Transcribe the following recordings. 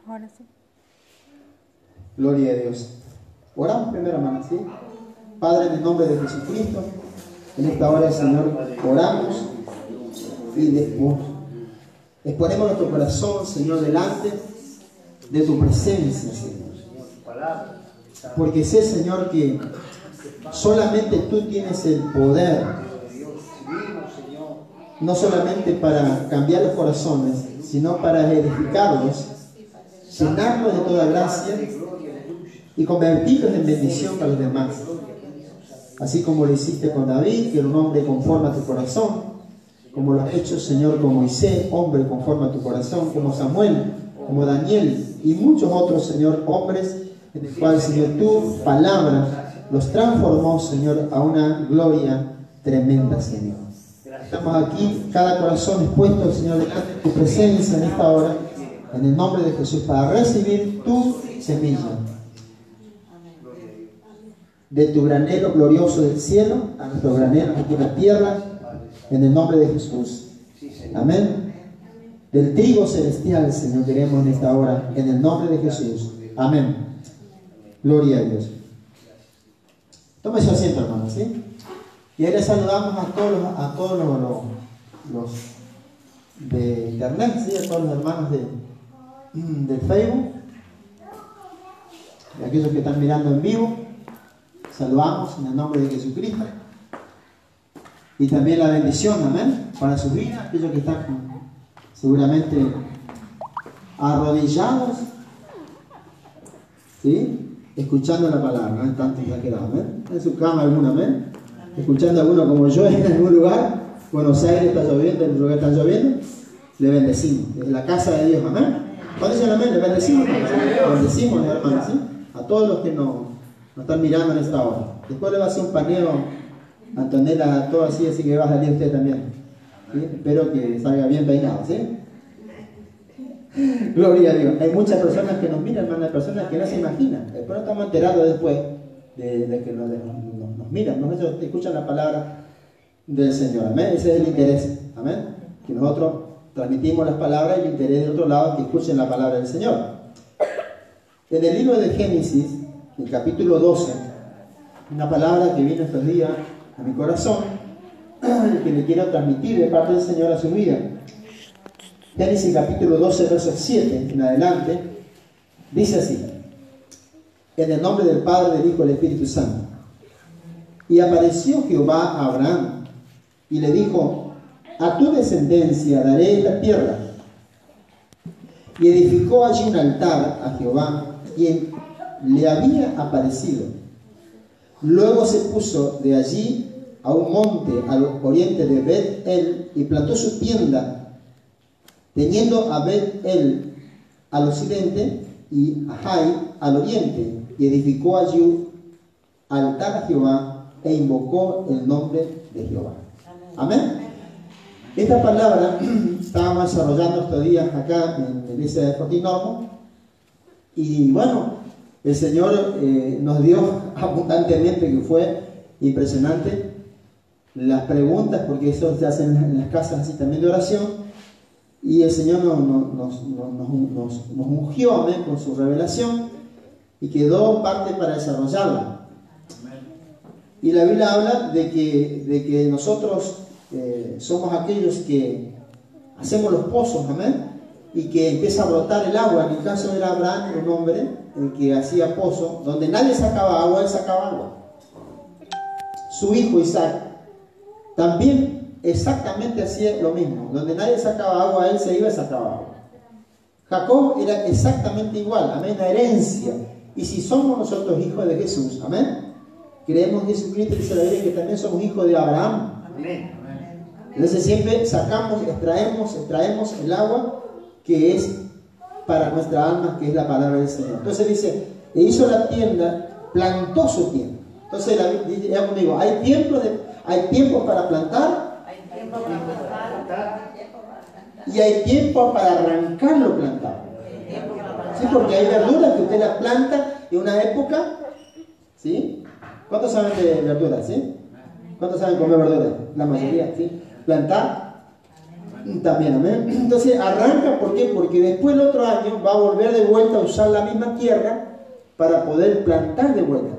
Ahora sí. Gloria a Dios. Oramos primero, hermanos, ¿sí? Padre, en el nombre de Jesucristo, en esta hora, Señor, oramos y exponemos nuestro corazón, Señor, delante de tu presencia, Señor. Porque sé, Señor, que solamente tú tienes el poder, no solamente para cambiar los corazones, sino para edificarlos, llenarlos de toda gracia y convertirlos en bendición para los demás. Así como lo hiciste con David, que era un hombre conforme a tu corazón, como lo has hecho, Señor, con Moisés, hombre conforme a tu corazón, como Samuel, como Daniel y muchos otros, Señor, hombres, en el cual, Señor, tu palabra los transformó, Señor, a una gloria tremenda, Señor. Estamos aquí, cada corazón expuesto, Señor, delante de tu presencia en esta hora, en el nombre de Jesús, para recibir tu semilla de tu granero glorioso del cielo a nuestro granero aquí en la tierra, en el nombre de Jesús. Amén. Del trigo celestial, Señor, queremos en esta hora, en el nombre de Jesús. Amén. Gloria a Dios. Tome su asiento, hermano, ¿sí? Y ahí les saludamos a todos los de internet, ¿sí? A todos los hermanos del Facebook, y aquellos que están mirando en vivo. Saludamos en el nombre de Jesucristo. Y también la bendición, amén, para su vida, aquellos que están seguramente arrodillados, ¿sí? Escuchando la palabra, no es tanto exagerado, amén. En su cama alguno, amén. Escuchando a alguno como yo en algún lugar. Buenos Aires está lloviendo, en el lugar está lloviendo. Le bendecimos. Es la casa de Dios, amén. ¿Cuándo dicen amén? Le bendecimos. Le bendecimos, hermanos, ¿sí? A todos los que nos están mirando en esta hora. Después le va a hacer un paneo a Antonella, todo así que va a salir usted también, ¿sí? Espero que salga bien peinado, ¿sí? Gloria a Dios. Hay muchas personas que nos miran, hermanas, personas que no se imaginan. Después no estamos enterados después de que nos miran, nos escuchan la palabra del Señor, amén. Ese es el interés, amén. Que nosotros transmitimos las palabras y el interés de otro lado es que escuchen la palabra del Señor. En el libro de Génesis, en el capítulo 12, una palabra que viene estos días a mi corazón, que le quiero transmitir de parte del Señor a su vida. Génesis capítulo 12, verso 7 en adelante, dice así: en el nombre del Padre, del Hijo y del Espíritu Santo. Y apareció Jehová a Abraham y le dijo: a tu descendencia daré esta tierra. Y edificó allí un altar a Jehová, quien le había aparecido. Luego se puso de allí a un monte al oriente de Bet-El y plantó su tienda, teniendo a Bet-El al occidente y a Jai al oriente, y edificó allí altar a Jehová e invocó el nombre de Jehová. Amén. Esta palabra estábamos desarrollando estos días acá en la iglesia de Fortinormo, y bueno, el Señor nos dio abundantemente, que fue impresionante, las preguntas, porque eso se hace en las casas así también de oración, y el Señor nos ungió, amén, con su revelación, y quedó parte para desarrollarla. Y la Biblia habla de que nosotros somos aquellos que hacemos los pozos, amén, y que empieza a brotar el agua. En el caso de Abraham, un hombre el que hacía pozo, donde nadie sacaba agua, él sacaba agua. Su hijo Isaac también exactamente hacía lo mismo, donde nadie sacaba agua, él se iba y sacaba agua. Jacob era exactamente igual, amén, la herencia. Y si somos nosotros hijos de Jesús, amén, creemos en Jesucristo, dice la Biblia que también somos hijos de Abraham. Amén. Entonces siempre sacamos, extraemos el agua que es para nuestra alma, que es la palabra del Señor. Entonces dice, e hizo la tienda, plantó su tienda. Entonces ya conmigo, hay tiempo para plantar, y hay tiempo para arrancar lo plantado. ¿Sí? Porque hay verduras que usted las planta en una época, ¿sí? ¿Cuántos saben de verduras? ¿Sí? ¿Cuántos saben comer verduras? La mayoría, ¿sí? Plantar También, amén. Entonces arranca, ¿por qué? Porque después el otro año va a volver de vuelta a usar la misma tierra para poder plantar de vuelta.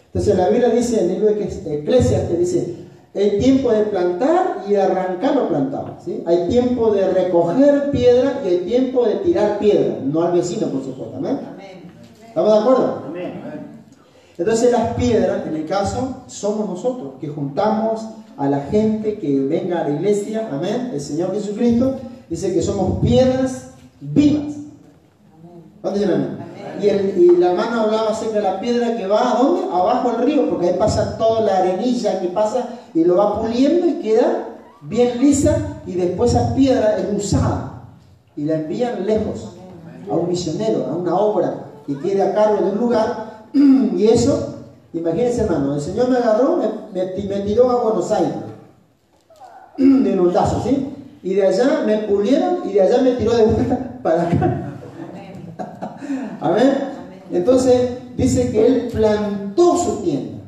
Entonces la Biblia dice, en el libro de Eclesiastes dice, hay tiempo de plantar y de arrancar lo plantado, ¿sí? Hay tiempo de recoger piedra y hay tiempo de tirar piedra, no al vecino, por supuesto, amén. ¿Estamos de acuerdo? Amén. Entonces las piedras, en el caso, somos nosotros, que juntamos a la gente que venga a la iglesia, amén. El Señor Jesucristo dice que somos piedras vivas. ¿Cuántos dicen amén? Y la hermana hablaba acerca de la piedra que va, ¿a dónde? Abajo del río, porque ahí pasa toda la arenilla que pasa y lo va puliendo y queda bien lisa, y después esa piedra es usada y la envían lejos a un misionero, a una obra que quede a cargo de un lugar. Y eso, imagínense, hermano, el Señor me agarró, me tiró a Buenos Aires de un lazo, ¿sí? Y de allá me pulieron y de allá me tiró de vuelta para acá. Amén. Entonces dice que Él plantó su tienda.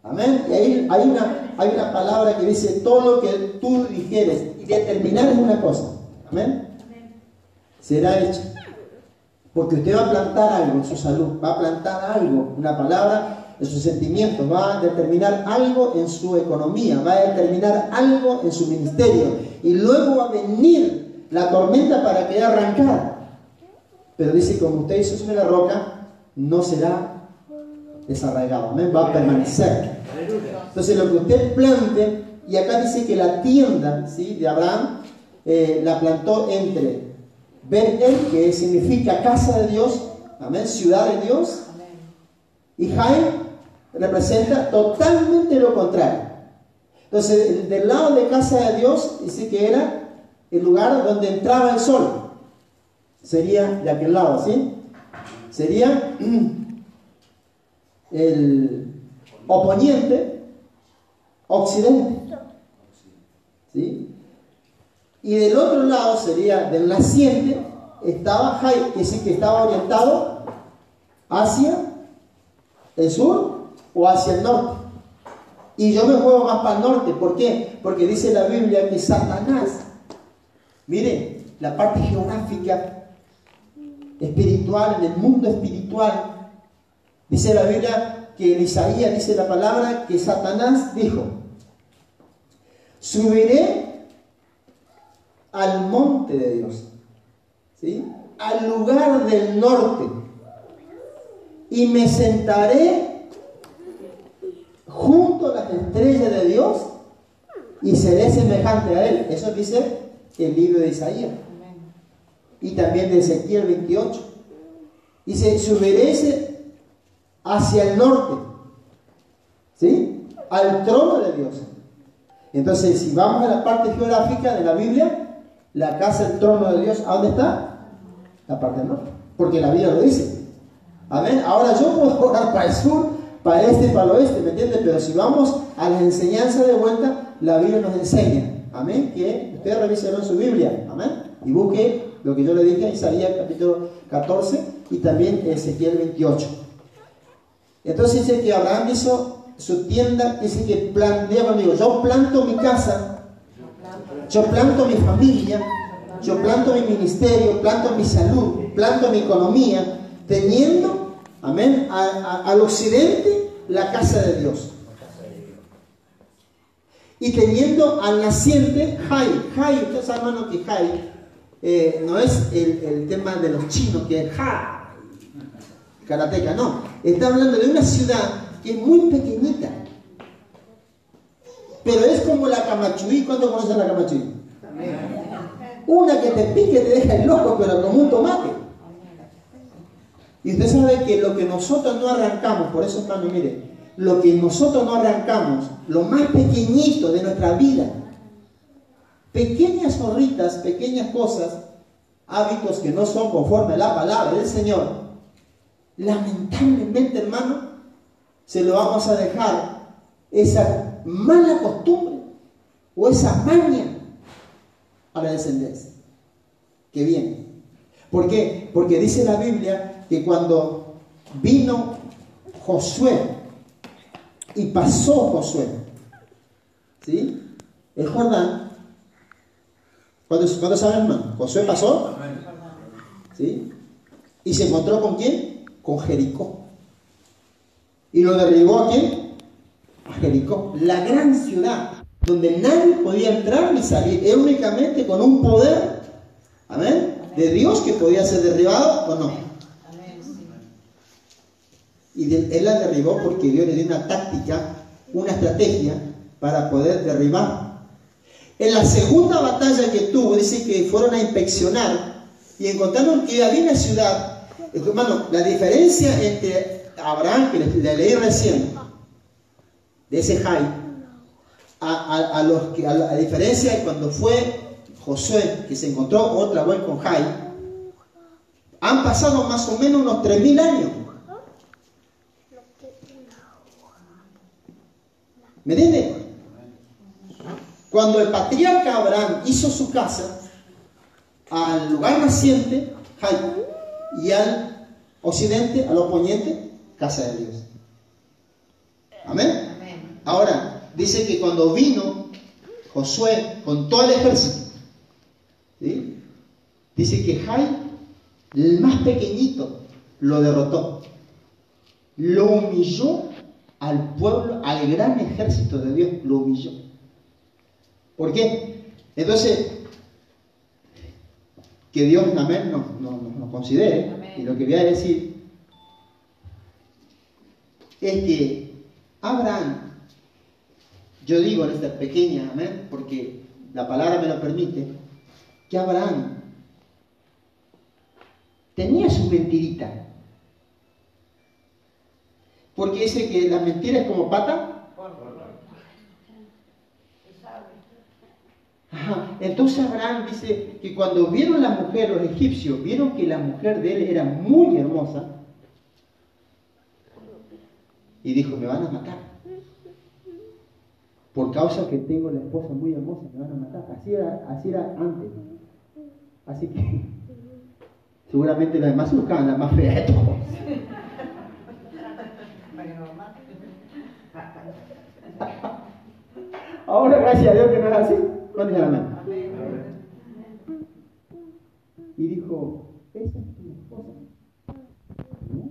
Amén. Y ahí hay una palabra que dice: todo lo que tú dijeres y determinar es una cosa. Amén. Será hecho. Porque usted va a plantar algo en su salud, va a plantar algo, una palabra en sus sentimientos, va a determinar algo en su economía, va a determinar algo en su ministerio. Y luego va a venir la tormenta para querer arrancar. Pero dice, como usted hizo sobre la roca, no será desarraigado, ¿amén? Va a permanecer. Entonces lo que usted plante, y acá dice que la tienda, ¿sí?, de Abraham la plantó entre Bet-El, que significa casa de Dios, amén, ciudad de Dios, y Jai representa totalmente lo contrario. Entonces del lado de casa de Dios dice que era el lugar donde entraba el sol. Sería de aquel lado, ¿sí? Sería el oponiente, occidente, ¿sí? Y del otro lado sería del naciente, estaba Jai, que sí, que estaba orientado hacia el sur o hacia el norte. Y yo me muevo más para el norte. ¿Por qué? Porque dice la Biblia que Satanás, mire, la parte geográfica espiritual, en el mundo espiritual, dice la Biblia que en Isaías dice la palabra que Satanás dijo: subiré al monte de Dios, ¿sí?, al lugar del norte, y me sentaré junto a las estrellas de Dios y seré semejante a él. Eso dice el libro de Isaías. Y también de Ezequiel 28. Dice: subiré hacia el norte, ¿sí?, al trono de Dios. Entonces, si vamos a la parte geográfica de la Biblia, la casa, el trono de Dios, ¿a dónde está? La parte del norte, porque la Biblia lo dice. Amén. Ahora yo puedo orar para el sur, para el este, para el oeste, ¿me entiendes? Pero si vamos a la enseñanza de vuelta, la Biblia nos enseña, amén, que ustedes revisen en su Biblia, amén, y busque lo que yo le dije en Isaías capítulo 14 y también Ezequiel 28. Entonces dice que Abraham hizo su tienda, dice que plantea conmigo: yo planto mi casa, yo planto mi familia, yo planto mi ministerio, planto mi salud, planto mi economía, teniendo, amén, al occidente la casa de Dios. Y teniendo al naciente Jai. Jai, ustedes saben, hermano, que Jai no es el tema de los chinos, que es Jai, karateca, no. Está hablando de una ciudad que es muy pequeñita. Pero es como la Camachuí. ¿Cuánto conocen la Camachuí? Una que te pique te deja el loco, pero como un tomate. Y usted sabe que lo que nosotros no arrancamos, por eso, hermano, mire, lo que nosotros no arrancamos, lo más pequeñito de nuestra vida, pequeñas zorritas, pequeñas cosas, hábitos que no son conforme a la palabra del Señor, lamentablemente, hermano, se lo vamos a dejar esa mala costumbre o esa maña a la descendencia que viene. ¿Por qué? Porque dice la Biblia que cuando vino Josué y pasó Josué, ¿sí?, el Jordán, ¿Cuántos saben, hermano? Josué pasó, ¿sí? Y se encontró ¿con quién? Con Jericó. ¿Y lo derribó a quién? A Jericó, la gran ciudad, donde nadie podía entrar ni salir. Era únicamente con un poder, amén, de Dios que podía ser derribado o no. Y él la derribó porque Dios le dio una táctica, una estrategia para poder derribar. En la segunda batalla que tuvo, dice que fueron a inspeccionar y encontraron que había una ciudad. Hermano, la diferencia entre Abraham, que le leí recién, de ese Jai, a diferencia de cuando fue Josué, que se encontró otra vez con Jai, han pasado más o menos unos 3000 años. ¿Me entiendes? Cuando el patriarca Abraham hizo su casa, al lugar naciente, Jai, y al occidente, al oponiente, casa de Dios. ¿Amén? Amén. Ahora, dice que cuando vino Josué con todo el ejército, ¿sí? Dice que Jai, el más pequeñito, lo derrotó. Lo humilló al pueblo, al gran ejército de Dios, lo humilló. ¿Por qué? Entonces, que Dios, amén, nos considere. Amén. Y lo que voy a decir es que Abraham, yo digo en esta pequeña, amén, porque la palabra me lo permite, que Abraham tenía su mentirita. Porque dice que la mentira es como pata. Ajá. Entonces Abraham dice que cuando vieron la mujer, los egipcios, vieron que la mujer de él era muy hermosa, y dijo, me van a matar. Por causa que tengo la esposa muy hermosa, me van a matar. Así era antes. Así que seguramente las demás buscaban la más fea de todos. Ahora, gracias a Dios que no es así. ¿Cuándo dice amén? Y dijo, esa es tu esposa, ¿no?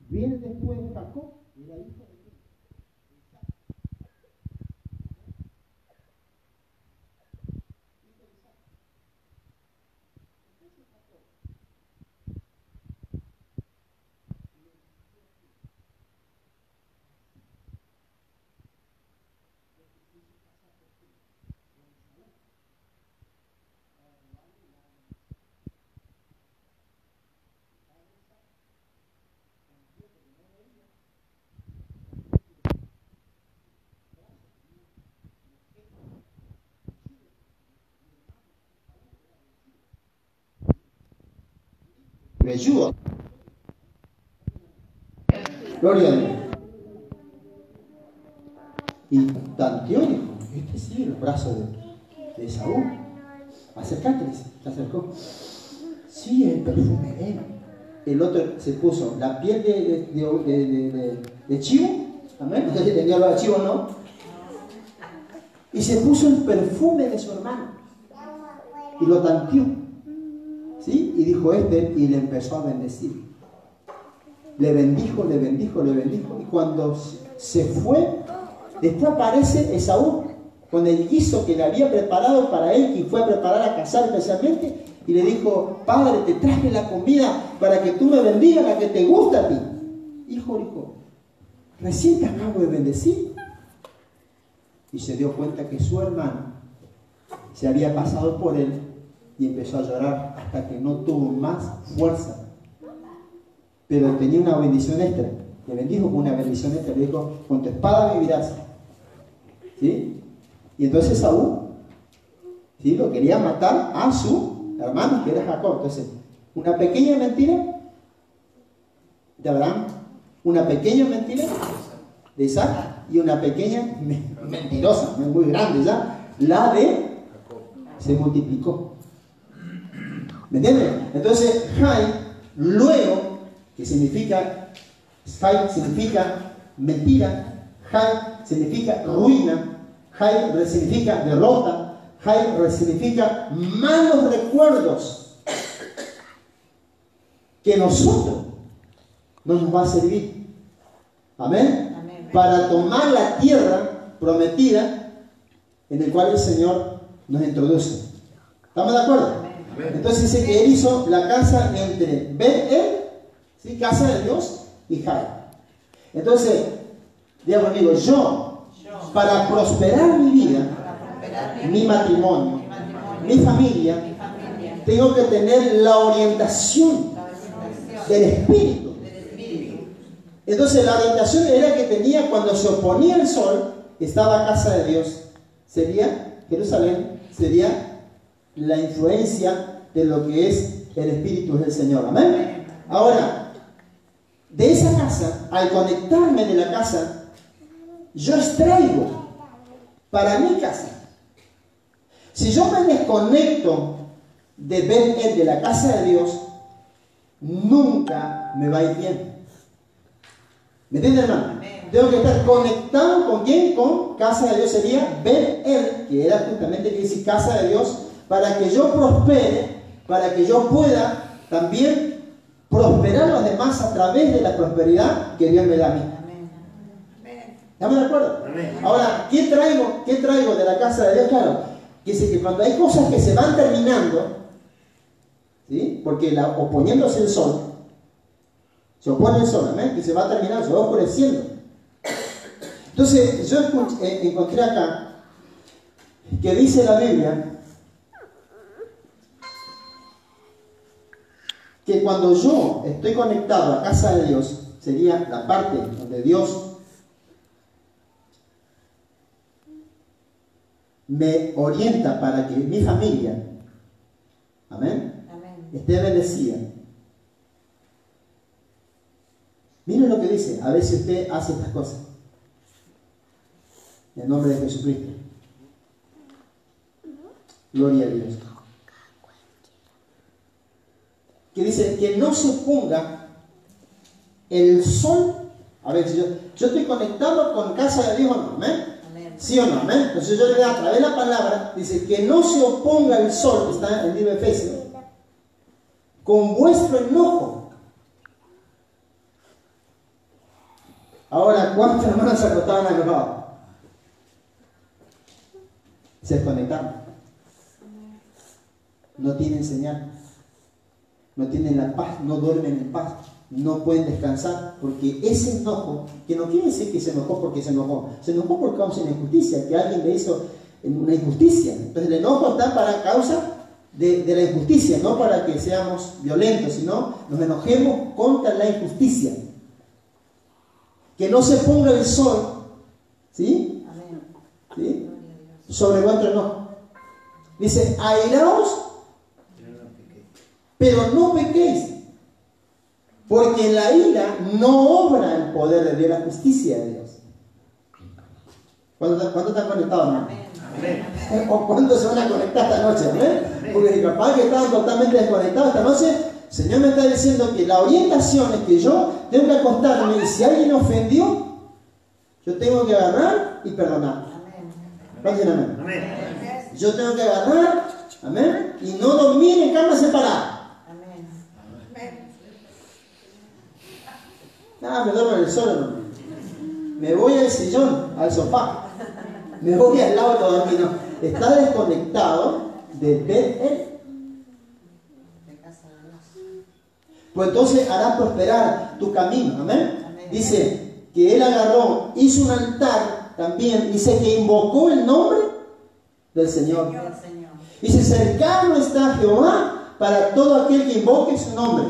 Viene después Jacob, era hijo de Dios. Me ayuda. Gloria a Dios. Y tanteó, dijo, este sí, los brazos de Saúl. Acércate, se acercó. Sí, el perfume de él. El otro se puso la piel de chivo, amén, no sé si tenía lo de chivo o no, y se puso el perfume de su hermano y lo tanteó, ¿sí? Y dijo y le empezó a bendecir. Le bendijo, le bendijo, le bendijo. Y cuando se fue, después aparece Esaú con el guiso que le había preparado para él, y fue a preparar a cazar especialmente, y le dijo, padre, te traje la comida para que tú me bendigas, la que te gusta a ti. Hijo, recién te acabo de bendecir. Y se dio cuenta que su hermano se había pasado por él y empezó a llorar hasta que no tuvo más fuerza. Pero tenía una bendición extra. Le bendijo con una bendición extra. Le dijo, con tu espada vivirás. ¿Sí? Y entonces Saúl, ¿sí?, lo quería matar a su hermano, que era Jacob. Entonces, una pequeña mentira de Abraham, una pequeña mentira de Isaac y una pequeña mentirosa, muy grande ya, la de se multiplicó. ¿Me entienden? Entonces, Jai, luego, que significa, Jai significa mentira, Jai significa ruina, Jai significa derrota, Jai significa malos recuerdos que nosotros no nos va a servir. Amén. Amén. Para tomar la tierra prometida en el cual el Señor nos introduce. ¿Estamos de acuerdo? Amén. Entonces dice que él hizo la casa entre Bet-El, ¿sí?, casa de Dios, y Jai. Entonces, diga conmigo, yo, para prosperar mi vida, mi matrimonio, mi familia, tengo que tener la orientación del Espíritu. Entonces la orientación era que tenía cuando se oponía el sol, estaba casa de Dios. Sería Jerusalén, sería la influencia de lo que es el Espíritu del Señor. Amén. Ahora, de esa casa, al conectarme de la casa, yo extraigo para mi casa. Si yo me desconecto de Bet-El, de la casa de Dios, nunca me va a ir bien. ¿Me entienden, hermano? Amén. Tengo que estar conectado con quién, con casa de Dios. Sería Bet-El, que era justamente que dice casa de Dios, para que yo prospere, para que yo pueda también prosperar a los demás a través de la prosperidad que Dios me da a mí. ¿Estamos de acuerdo? Amén. Ahora, ¿qué traigo de la casa de Dios? Claro, que dice que cuando hay cosas que se van terminando, ¿sí?, porque oponiéndose el sol, se opone el sol, amén, que se va terminando, se va oscureciendo. Entonces, yo encontré acá que dice la Biblia que cuando yo estoy conectado a casa de Dios, sería la parte donde Dios me orienta para que mi familia, amén, esté bendecida. Miren lo que dice, a ver si usted hace estas cosas. En nombre de Jesucristo. Gloria a Dios. Que dice que no se ponga el sol. A ver, si yo estoy conectado con casa de Dios o no, amén. ¿Sí o no? Amén. Entonces yo le voy a través de la palabra, dice que no se oponga el sol, que está en el libro de Efesios, con vuestro enojo. Ahora, ¿cuántos hermanos se acostaban enojados? Se desconectaron. No tienen señal. No tienen la paz, no duermen en paz. No pueden descansar, porque ese enojo, que no quiere decir que se enojó porque se enojó por causa de una injusticia, que alguien le hizo una injusticia. Entonces el enojo está para causa de la injusticia, no para que seamos violentos, sino nos enojemos contra la injusticia. Que no se ponga el sol, ¿sí? ¿Sí?, sobre vuestro enojo. Dice, airaos, pero no pequéis. Porque en la ira no obra el poder de Dios, la justicia de Dios. ¿Cuántos están conectados, hermano? Amén. ¿O cuántos se van a conectar esta noche? Amén. Porque si capaz que estaban totalmente desconectados esta noche, el Señor me está diciendo que la orientación es que yo tengo que acostarme y si alguien ofendió, yo tengo que agarrar y perdonar. Amén. Amén. Amén. Yo tengo que agarrar, amén, y no dormir en cama separada. Me duermo en el suelo, no. Me voy al sillón, al sofá. Me voy al lado de dormir, no. Está desconectado de Bet-El. Pues entonces hará prosperar tu camino, amén. Dice que él agarró, hizo un altar también, dice que invocó el nombre del Señor. Dice, cercano está Jehová para todo aquel que invoque su nombre.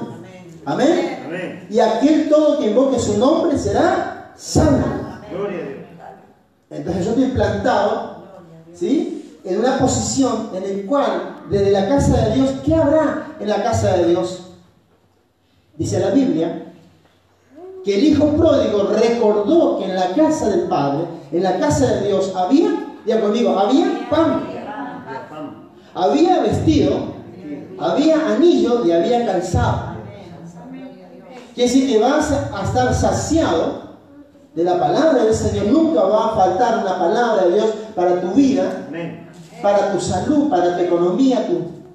Amén. Amén. Y aquel todo que invoque su nombre será salvo. Gloria a Dios. Entonces yo estoy plantado, ¿sí?, en una posición en la cual, desde la casa de Dios, ¿qué habrá en la casa de Dios? Dice la Biblia que el hijo pródigo recordó que en la casa del Padre, en la casa de Dios, había, diga conmigo, había pan, había vestido, había anillo y había calzado. Quiere decir que vas a estar saciado de la palabra del Señor. Nunca va a faltar una palabra de Dios para tu vida, para tu salud, para tu economía,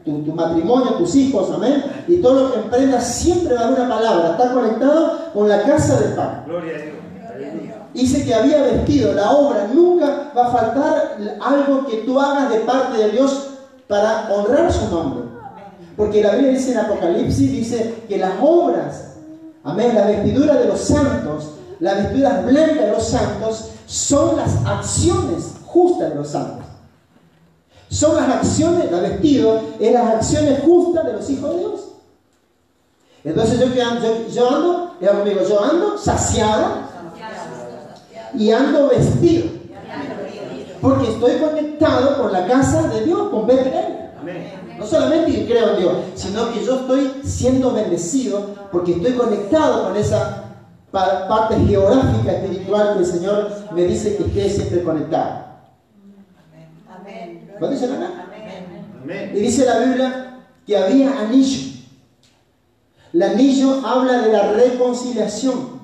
tu matrimonio, tus hijos, amén. Y todo lo que emprendas siempre va a haber una palabra. Está conectado con la casa del pan. Gloria a Dios. Dice que había vestido, la obra. Nunca va a faltar algo que tú hagas de parte de Dios para honrar su nombre. Porque la Biblia dice en Apocalipsis, dice que las obras, amén, la vestidura de los santos, las vestiduras blancas de los santos, son las acciones justas de los santos. Son las acciones, el vestido es las acciones justas de los hijos de Dios. Entonces yo ando saciado y ando vestido, porque estoy conectado con la casa de Dios, con Betel. No solamente que creo en Dios, sino que yo estoy siendo bendecido porque estoy conectado con esa parte geográfica espiritual que el Señor me dice que esté siempre conectado. ¿Lo dicen acá? Y dice la Biblia que había anillo. El anillo habla de la reconciliación.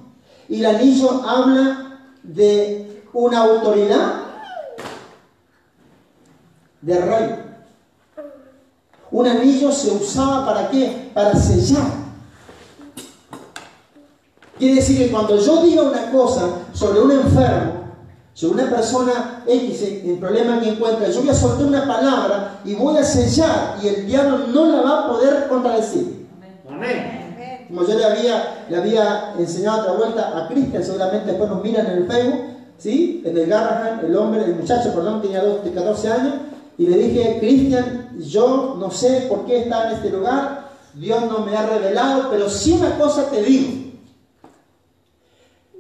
Y el anillo habla de una autoridad de rey. Un anillo se usaba ¿para qué? Para sellar. Quiere decir que cuando yo diga una cosa sobre un enfermo, sobre una persona X, el problema que encuentra, yo voy a soltar una palabra y voy a sellar y el diablo no la va a poder contradecir. Amén. Como yo le había enseñado otra vuelta a Cristian, seguramente después nos miran en el Facebook, ¿sí? En el Garrahan, el muchacho, tenía 14 años, y le dije, Cristian, yo no sé por qué está en este lugar, Dios no me ha revelado, pero sí una cosa te digo.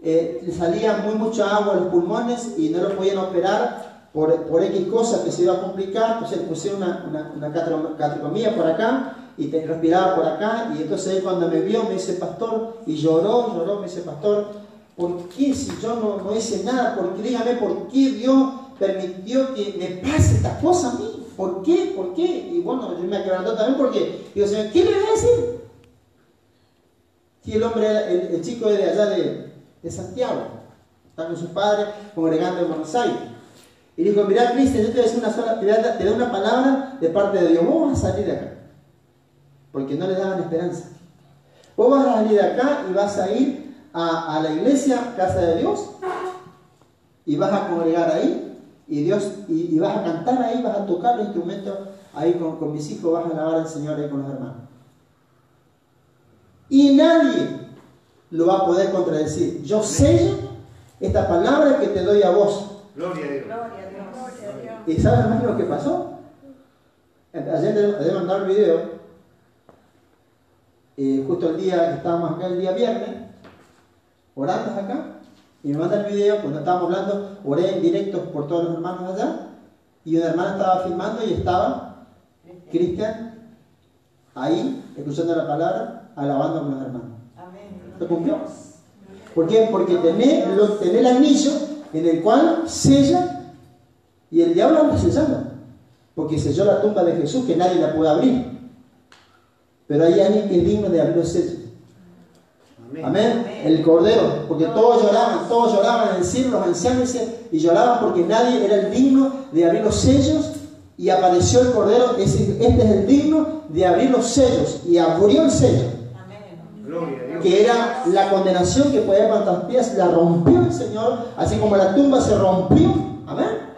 Le salía mucha agua a los pulmones y no lo podían operar por X cosas que se iba a complicar. Entonces le pusieron una catrocomía por acá y respiraba por acá. Y entonces él, cuando me vio, me dice, pastor, y lloró, me dice, pastor, ¿por qué si yo no hice nada? Porque dígame, ¿por qué Dios permitió que me pase esta cosa a mí? ¿Por qué? ¿Por qué? Y bueno, yo me quebrantó también porque digo, Señor, ¿qué le voy a decir? Si el hombre, el chico de allá de Santiago, está con sus padres congregando en Buenos Aires, y dijo, mirá, Cristian, yo te voy a decir te doy una palabra de parte de Dios, vos vas a salir de acá, porque no le daban esperanza. Vos vas a salir de acá y vas a ir a la iglesia, casa de Dios, y vas a congregar ahí, y vas a cantar ahí, vas a tocar los instrumentos ahí con mis hijos, vas a alabar al Señor ahí con los hermanos. Y nadie lo va a poder contradecir. Yo sello esta palabra que te doy a vos. Gloria a Dios. ¿Y sabes, hermano, lo que pasó? Ayer mandar el video. Justo el día, estábamos acá el día viernes, orando acá, y me manda el video, cuando estábamos hablando, oré en directo por todos los hermanos allá, y una hermana estaba filmando y estaba Cristian ahí, escuchando la palabra, alabando con los hermanos. ¿Lo cumplió? ¿Por qué? Porque tenés el anillo en el cual sella, y el diablo anda sellando, porque selló la tumba de Jesús que nadie la puede abrir, pero hay alguien que es digno de abrir los sellos. Amén. Amén. El Cordero, porque todos lloraban en el cielo, los ancianos, y lloraban porque nadie era el digno de abrir los sellos, y apareció el Cordero, este es el digno de abrir los sellos, y abrió el sello. Que era la condenación que podía levantar pies, la rompió el Señor, así como la tumba se rompió. Amén.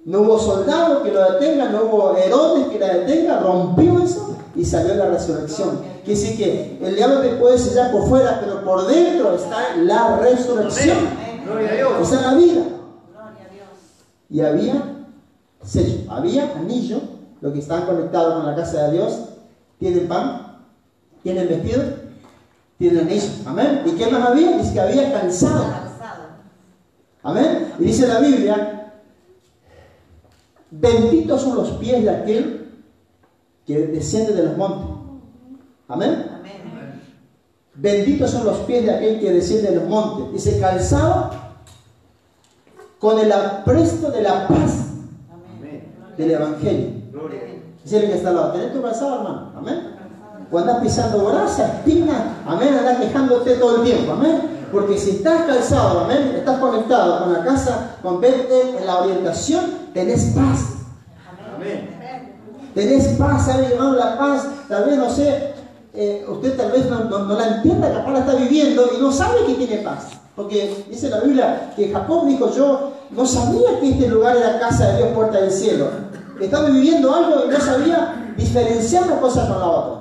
No hubo soldado que lo detenga, no hubo Herodes que la detenga, rompió eso y salió la resurrección. Quiere decir que el diablo te puede sellar por fuera, pero por dentro está la resurrección. Esa es la vida. Y había sello. Había anillo, los que estaban conectados con la casa de Dios, tienen pan, tienen vestido, tienen anillo. Amén. ¿Y qué más había? Dice que había calzado. Amén. Y dice la Biblia, benditos son los pies de aquel que desciende de los montes. Amén. Benditos son los pies de aquel que desciende de los montes. Dice, calzado con el apresto de la paz. Amén. Del Evangelio. Dice el que está al lado, ¿tenés tu calzado, hermano? Amén. O andas pisando brasas, espinas, amén, andas quejándote todo el tiempo, amén. Porque si estás calzado, amén, estás conectado con la casa, con verte en la orientación, tenés paz. Amén. Tenés paz, ¿sabe, hermano? La paz, tal vez, no sé, usted tal vez no la entienda, capaz la está viviendo y no sabe que tiene paz. Porque dice la Biblia que Jacob dijo, yo no sabía que este lugar era casa de Dios, puerta del cielo. Estaba viviendo algo y no sabía diferenciar una cosa con la otra.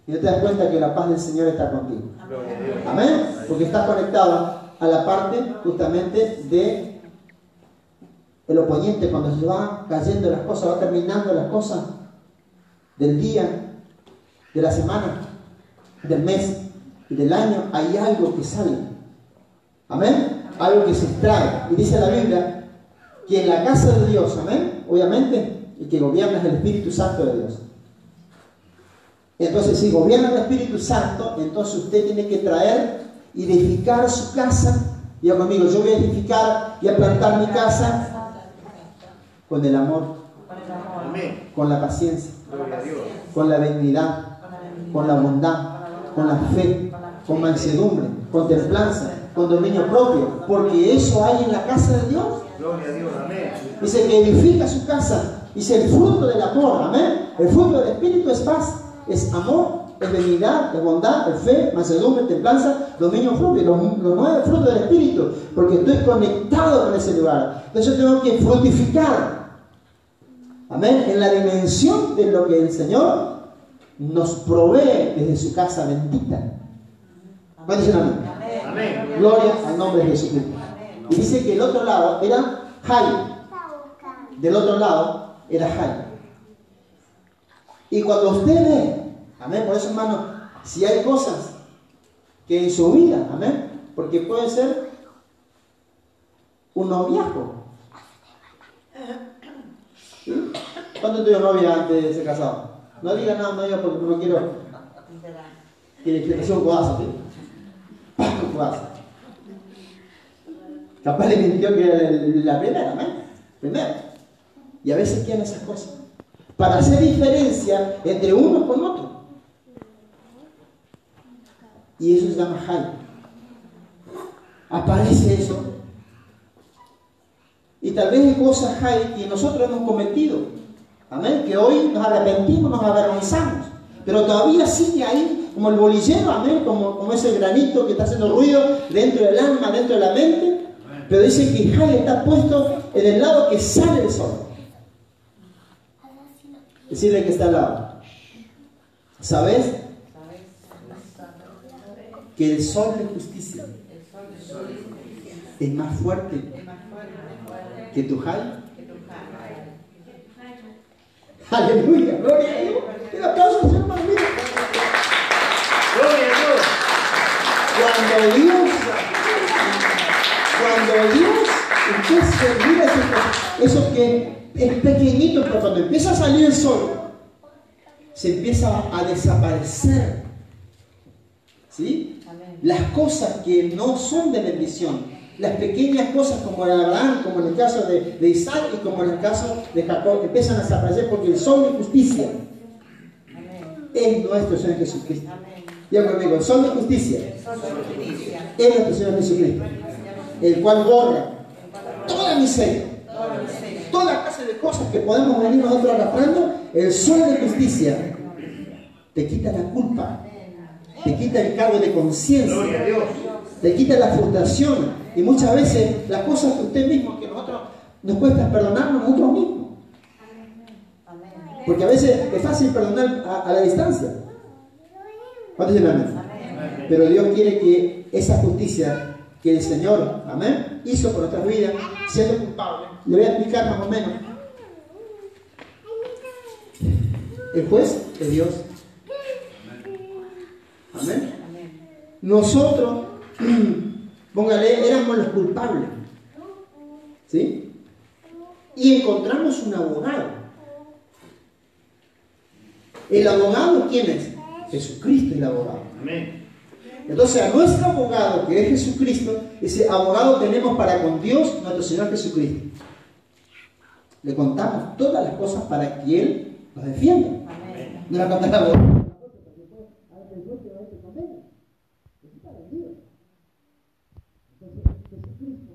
Y no te das cuenta que la paz del Señor está contigo. Amén. Porque estás conectado a la parte justamente de el oponente, cuando se van cayendo las cosas, va terminando las cosas del día, de la semana, del mes y del año. Hay algo que sale. Amén. Algo que se extrae. Y dice la Biblia que en la casa de Dios, amén, obviamente, el que gobierna es el Espíritu Santo de Dios. Entonces, si gobierna el Espíritu Santo, entonces usted tiene que traer y edificar su casa. Diga conmigo, yo voy a edificar y a plantar mi casa con el amor, con la paciencia, con la benignidad, con la bondad, con la fe, con mansedumbre, con templanza, con dominio propio, porque eso hay en la casa de Dios. Dice que edifica su casa. Dice el fruto del amor, amén. El fruto del Espíritu es paz. Es amor, es benignidad, es bondad, es fe, mansedumbre, templanza, dominio propio, los 9 frutos del Espíritu, porque estoy conectado con ese lugar. Entonces yo tengo que fructificar, amén, en la dimensión de lo que el Señor nos provee desde su casa bendita. ¿Cuántos dicen amén? Amén? Gloria al nombre de Jesucristo. Y dice que el otro lado era Jai. Del otro lado era Jai. Y cuando usted ve, amén, por eso, hermano, si hay cosas que en su vida, amén, porque puede ser un noviazgo. ¿Sí? ¿Cuánto tuvo novia antes de ser casado? No diga nada, no diga porque no quiero que le sea un codazo, ¿sí? Un codazo. Capaz le mintió que era la primera, amén, primero. Y a veces quieren esas cosas para hacer diferencia entre uno con otro. Y eso se llama Jai. Aparece eso. Y tal vez hay cosas, Jai, que nosotros hemos cometido. Amén. Que hoy nos arrepentimos, nos avergonzamos. Pero todavía sigue ahí, como el bolillero, amén, como ese granito que está haciendo ruido dentro del alma, dentro de la mente. Pero dice que Jai está puesto en el lado que sale el sol. Decirle que está al lado. ¿Sabes? Que el sol de justicia es más fuerte que tu Jai. Aleluya, gloria a Dios. El aplauso al Señor, hermano. Gloria a Dios. Cuando Dios empieza a servir eso que es pequeñito, pero cuando empieza a salir el sol, se empieza a desaparecer, ¿sí? Las cosas que no son de bendición, las pequeñas cosas como en Abraham, como en el caso de Isaac y como en el caso de Jacob, empiezan a desaparecer porque el sol de justicia es nuestro Señor Jesucristo. Diga conmigo, el sol de justicia es nuestro Señor Jesucristo, el cual borra toda miseria, toda clase de cosas que podemos venir nosotros arrastrando. El sol de justicia te quita la culpa, te quita el cargo de conciencia, te quita la frustración y muchas veces las cosas que usted mismo, que nosotros nos cuesta perdonarnos nosotros mismos, porque a veces es fácil perdonar a la distancia. ¿Cuántos dicen amén? Pero Dios quiere que esa justicia que el Señor, amén, hizo por nuestras vidas, siendo culpable. Le voy a explicar más o menos. El juez es Dios. Amén. Nosotros, póngale, éramos los culpables. ¿Sí? Y encontramos un abogado. ¿El abogado quién es? Jesucristo es el abogado. Amén. Entonces, a nuestro abogado, que es Jesucristo, ese abogado tenemos para con Dios, nuestro Señor Jesucristo. Le contamos todas las cosas para que Él nos defienda. Amén. No la contamos al abogado. Entonces, Jesucristo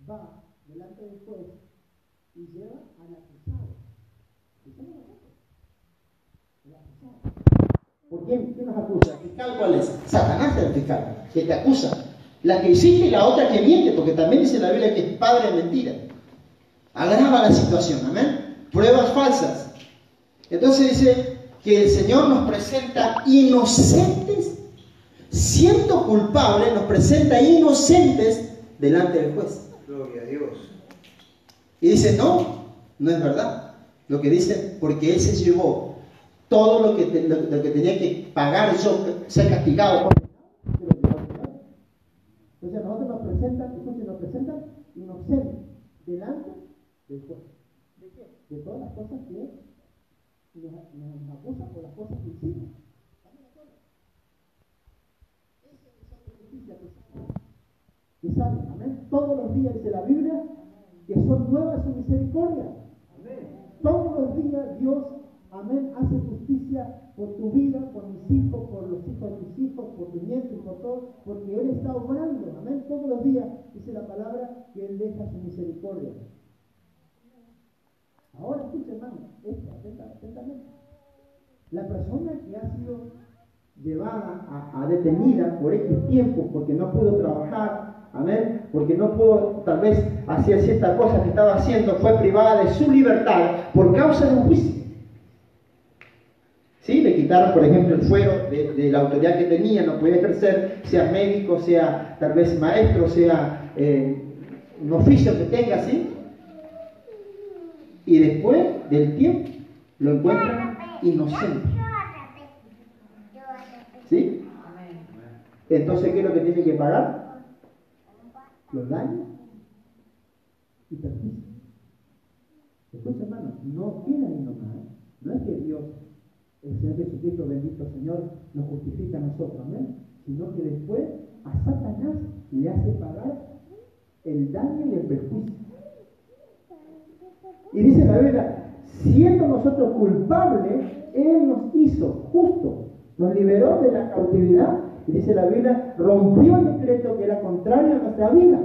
va delante del juez y lleva al acusado. ¿Por quién? ¿Quién nos acusa? ¿El fiscal cuál es? Satanás es el fiscal, que te acusa. La que hiciste y la otra que miente, porque también dice la Biblia que es padre de mentira. Agrava la situación, amén. Pruebas falsas. Entonces dice que el Señor nos presenta inocentes, siendo culpables, nos presenta inocentes delante del juez. Gloria a Dios. Y dice, no, no es verdad. Lo que dice, porque Él se llevó todo lo que tenía que pagar yo, ser castigado. Entonces a nosotros nos presentan inocentes delante del juez. ¿De qué? De todas las cosas que nos acusan por las cosas que hicimos. ¿Estamos de acuerdo? Esa es la justicia que sale, amén. Todos los días dice la Biblia que son nuevas su misericordia. Amén. Todos los días Dios, amén, hace justicia por tu vida, por mis hijos, por los hijos de tus hijos, por tus nietos y por todo, porque Él está obrando, amén. Todos los días dice la palabra que Él deja su misericordia. Ahora escucha, hermano, esto, atentamente. La persona que ha sido llevada a detenida por X tiempo porque no pudo trabajar, amén, porque no pudo, tal vez hacía cierta cosa que estaba haciendo, fue privada de su libertad por causa de un juicio. ¿Sí? Le quitaron, por ejemplo, el fuero de la autoridad que tenía, no podía ejercer, sea médico, sea tal vez maestro, sea un oficio que tenga, ¿sí? Y después del tiempo lo encuentran inocente. ¿Sí? Entonces, ¿qué es lo que tiene que pagar? Los daños y perjuicios. Escucha, hermano, no queda ahí nomás. No es que Dios, el Señor Jesucristo, bendito Señor, nos justifica a nosotros, amén, sino que después a Satanás le hace pagar el daño y el perjuicio. Y dice la Biblia, siendo nosotros culpables, Él nos hizo justos, nos liberó de la cautividad, y dice la Biblia, rompió el decreto que era contrario a nuestra vida.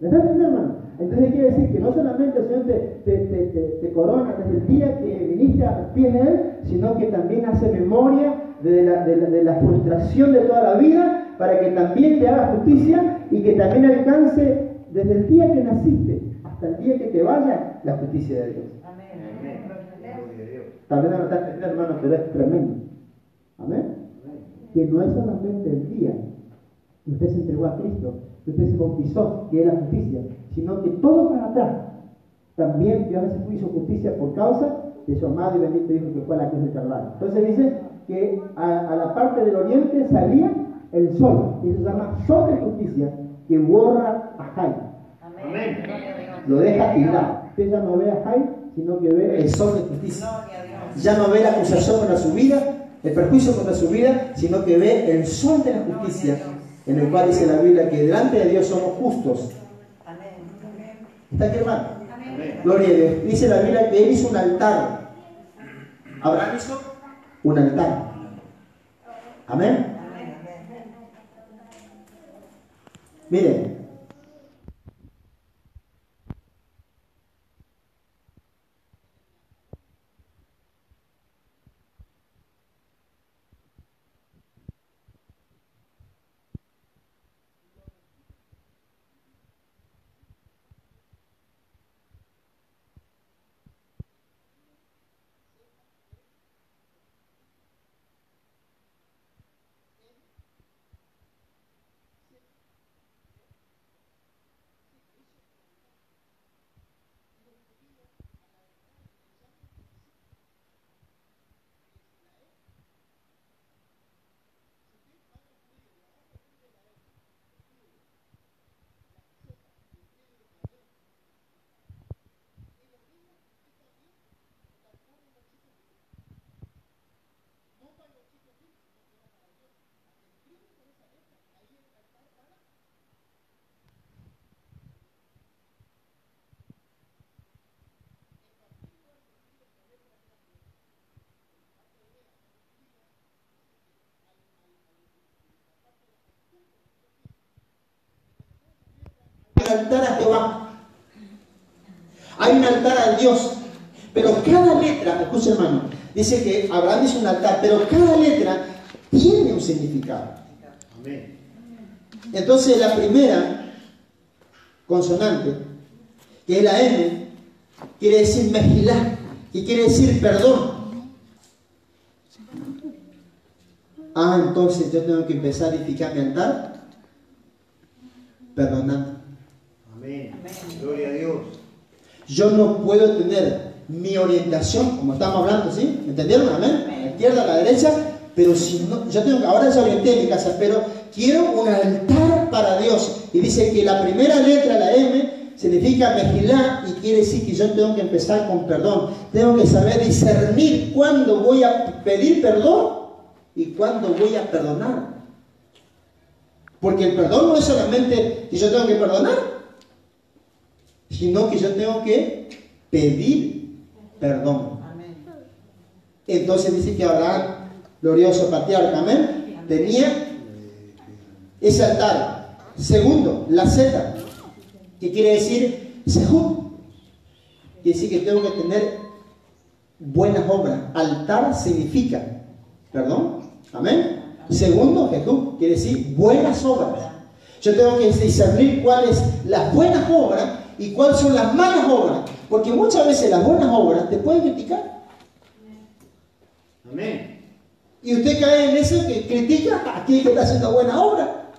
¿Me estás entendiendo, hermano? Entonces quiere decir que no solamente el Señor te corona desde el día que viniste a los pies de Él, sino que también hace memoria de la frustración de toda la vida, para que también te haga justicia y que también alcance desde el día que naciste hasta el día que te vaya la justicia de Dios. Amén. Tal vez no lo estás entendiendo, hermano, pero es tremendo. Amén. Que no es solamente el día que usted se entregó a Cristo, que usted se bautizó, que es la justicia, sino que todo para atrás. También Dios hizo justicia por causa de su amado y bendito Hijo que fue a la cruz del Calvario. Entonces dice que a la parte del oriente salía el sol, y se llama sol de justicia, que borra a Jai. Amén. Lo deja tirado. Usted ya no ve a Jai, sino que ve el sol de justicia. Ya no ve la acusación contra su vida, el perjuicio contra su vida, sino que ve el sol de la justicia, en el cual dice la Biblia que delante de Dios somos justos. ¿Está aquí, hermano? Gloria a Dios. Dice la Biblia que Él hizo un altar. Abraham hizo un altar. Amén. Miren. altar a Jehová. Hay un altar a Dios. Pero cada letra, escucha hermano, dice que Abraham hizo un altar, pero cada letra tiene un significado. Amén. Entonces la primera consonante, que es la M, quiere decir mejilá, que quiere decir perdón. Entonces yo tengo que empezar a edificar mi altar perdonando. Amén. Gloria a Dios. Yo no puedo tener mi orientación, como estamos hablando, ¿sí? ¿Entendieron? Amén. A la izquierda, a la derecha, pero si no, yo tengo, ahora ya orienté en mi casa, pero quiero un altar para Dios. Y dice que la primera letra, la M, significa mejilá y quiere decir que yo tengo que empezar con perdón. Tengo que saber discernir cuándo voy a pedir perdón y cuándo voy a perdonar. Porque el perdón no es solamente que yo tengo que perdonar, sino que yo tengo que pedir perdón. Entonces dice que Abraham, glorioso patriarca, amén, tenía ese altar. Segundo, la Z, que quiere decir sehut, quiere decir que tengo que tener buenas obras. Altar significa perdón, amén. Segundo, Jesús, quiere decir buenas obras. Yo tengo que discernir cuáles las buenas obras y cuáles son las malas obras, porque muchas veces las buenas obras te pueden criticar. Amén. Y usted cae en eso que critica a aquel que está haciendo buena obra.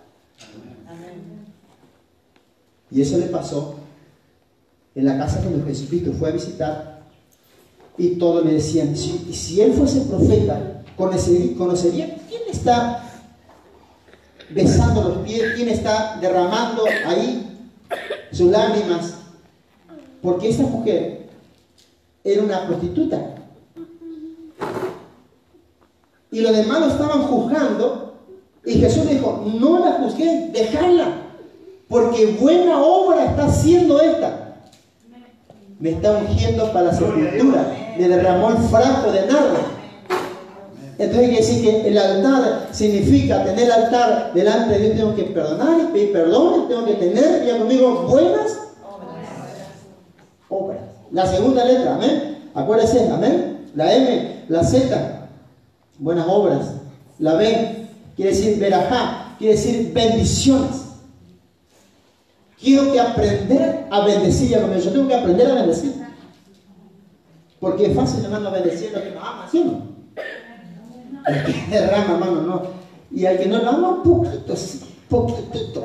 Amén. Y eso le pasó en la casa cuando Jesucristo fue a visitar, y todos le decían, si él fuese profeta, conocería quién está besando los pies, quién está derramando ahí sus lágrimas, porque esta mujer era una prostituta y los demás lo estaban juzgando, y Jesús dijo, no la juzguéis, dejadla, porque buena obra está haciendo esta. Me está ungiendo para la sepultura, le derramó el frasco de nardo. Entonces quiere decir que el altar significa tener altar delante de Dios. Tengo que perdonar y pedir perdón, tengo que tener, diga conmigo, buenas obras. La segunda letra, amén. Acuérdense, amén. La M, la Z, buenas obras. La B, quiere decir verajá, quiere decir bendiciones. Quiero que aprender a bendecir, ya conmigo. Yo tengo que aprender a bendecir. Porque es fácil, hermano, bendecir lo que nos ama, ¿sí o no? El que derrama, hermano, no. Y al que no lo ama, poquito, sí, poquitito.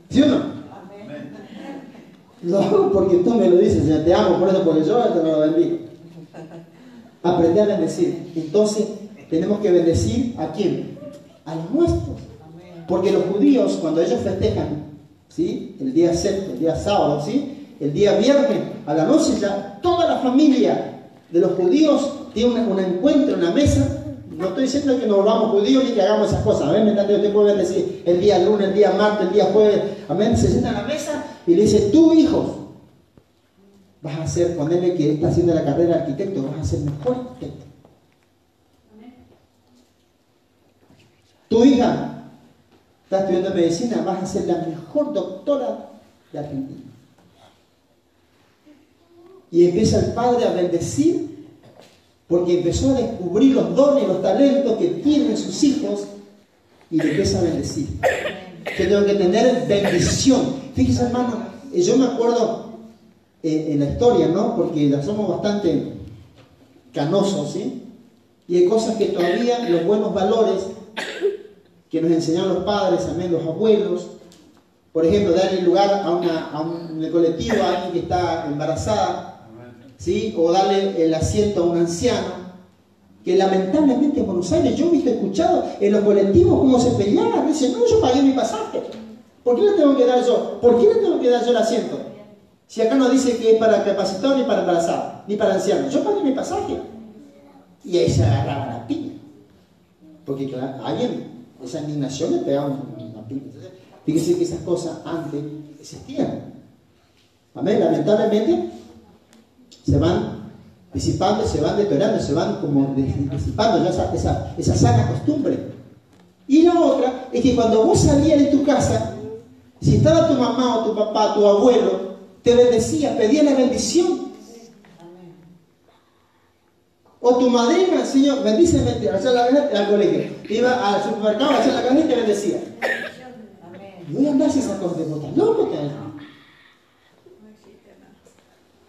¿Sí o no? Lo hago porque tú me lo dices, Señor, te amo, por eso, porque yo te lo bendigo. Aprender a bendecir. Entonces, tenemos que bendecir ¿a quién? A los nuestros. Porque los judíos, cuando ellos festejan, ¿sí? El día sexto, el día sábado, ¿sí? El día viernes, a la noche ya, toda la familia de los judíos tiene un encuentro, una mesa. No estoy diciendo que nos volvamos judíos ni que hagamos esas cosas. Amén. Usted puede decir el día lunes, el día martes, el día jueves. Amén. Se sienta a la mesa y le dice, tú, hijo, vas a ser, ponele que está haciendo la carrera de arquitecto, vas a ser mejor arquitecto. Tu hija está estudiando medicina, vas a ser la mejor doctora de Argentina. Y empieza el padre a bendecir, porque empezó a descubrir los dones y los talentos que tienen sus hijos, y le empieza a bendecir. Yo tengo que tener bendición. Fíjese, hermano, yo me acuerdo en la historia, ¿no? Porque ya somos bastante canosos, ¿sí? Y hay cosas que todavía, los buenos valores que nos enseñaron los padres, amén, los abuelos. Por ejemplo, darle lugar en el colectivo a alguien que está embarazada, ¿sí? O darle el asiento a un anciano, que lamentablemente en Buenos Aires yo he visto, escuchado en los colectivos cómo se peleaban. Dicen, no, yo pagué mi pasaje, ¿por qué le tengo que dar yo? ¿Por qué le tengo que dar yo el asiento? Si acá no dice que es para capacitado ni para embarazado, ni para ancianos, yo pagué mi pasaje. Y ahí se agarraba la piña, porque claro, alguien, esa indignación le pegaba una piña. Entonces, fíjense que esas cosas antes existían. Amén. Lamentablemente se van disipando, se van deteriorando, se van como disipando ya esa sana costumbre. Y la otra es que cuando vos salías de tu casa, Si estaba tu mamá o tu papá, tu abuelo, te bendecía, pedía la bendición. O tu madrina, Señor, bendíceme, hacer la cabeza al colegio. Iba al supermercado a hacer la cabeza y te bendecía. Y hoy andás esas cosas de botas. Loco te das.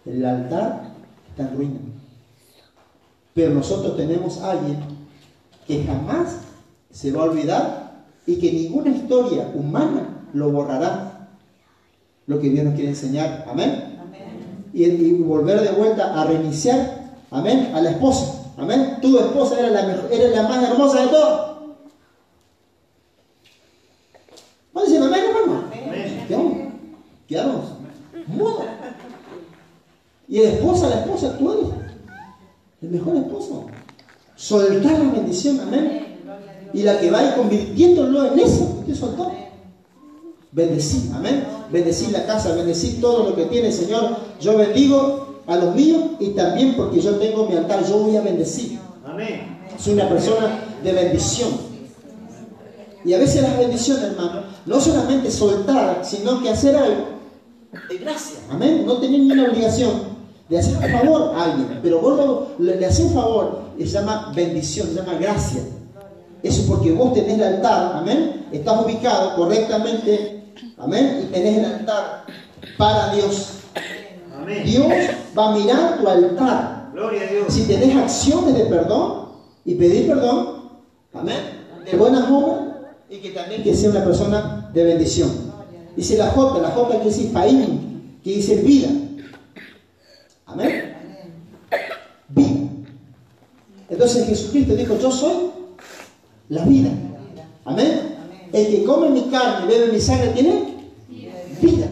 El altar está en ruina. Pero nosotros tenemos a alguien que jamás se va a olvidar y que ninguna historia humana lo borrará. Lo que Dios nos quiere enseñar. Amén. Y volver de vuelta a reiniciar. Amén. A la esposa. Amén. Tu esposa era la más hermosa de todas. ¿Vamos a decir amén, hermano? Quedamos mudos. Y la esposa, tú eres el mejor esposo. Soltar la bendición, amén. Y la que va a ir convirtiéndolo en eso que usted soltó. Bendecir, amén. Bendecir la casa, bendecir todo lo que tiene, Señor. Yo bendigo a los míos y también porque yo tengo mi altar, yo voy a bendecir. Amén. Soy una persona de bendición. Y a veces las bendiciones, hermano, no solamente soltar, sino que hacer algo de gracia. Amén. No tener ni una obligación de hacer un favor a alguien, pero vos le haces un favor, se llama bendición, se llama gracia. Eso porque vos tenés el altar, amén, estás ubicado correctamente, amén, y tenés el altar para Dios. Amén. Dios va a mirar tu altar. Gloria a Dios. Si tenés acciones de perdón y pedir perdón, amén, de buenas obras, y que también que sea una persona de bendición. Dice la J que dice Faim, que dice vida. Amén. Vida. Entonces Jesucristo dijo, yo soy la vida. Amén. El que come mi carne y bebe mi sangre tiene vida.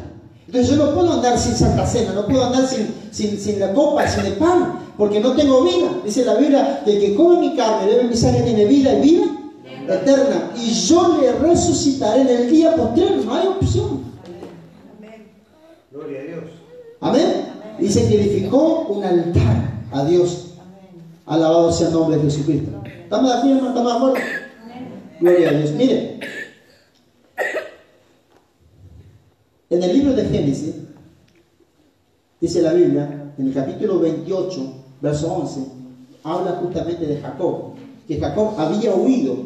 Entonces yo no puedo andar sin Santa Cena, no puedo andar sin la copa, sin el pan, porque no tengo vida. Dice la Biblia que el que come mi carne y bebe mi sangre tiene vida y vida eterna. Y yo le resucitaré en el día postrero. No hay opción. Gloria a Dios. Amén. Dice que edificó un altar a Dios. Alabado sea el nombre de Jesucristo. ¿Estamos de aquí, hermano? ¿Estamos de acuerdo? Gloria a Dios. Mire, en el libro de Génesis, dice la Biblia, en el capítulo 28, verso 11, habla justamente de Jacob, que Jacob había huido,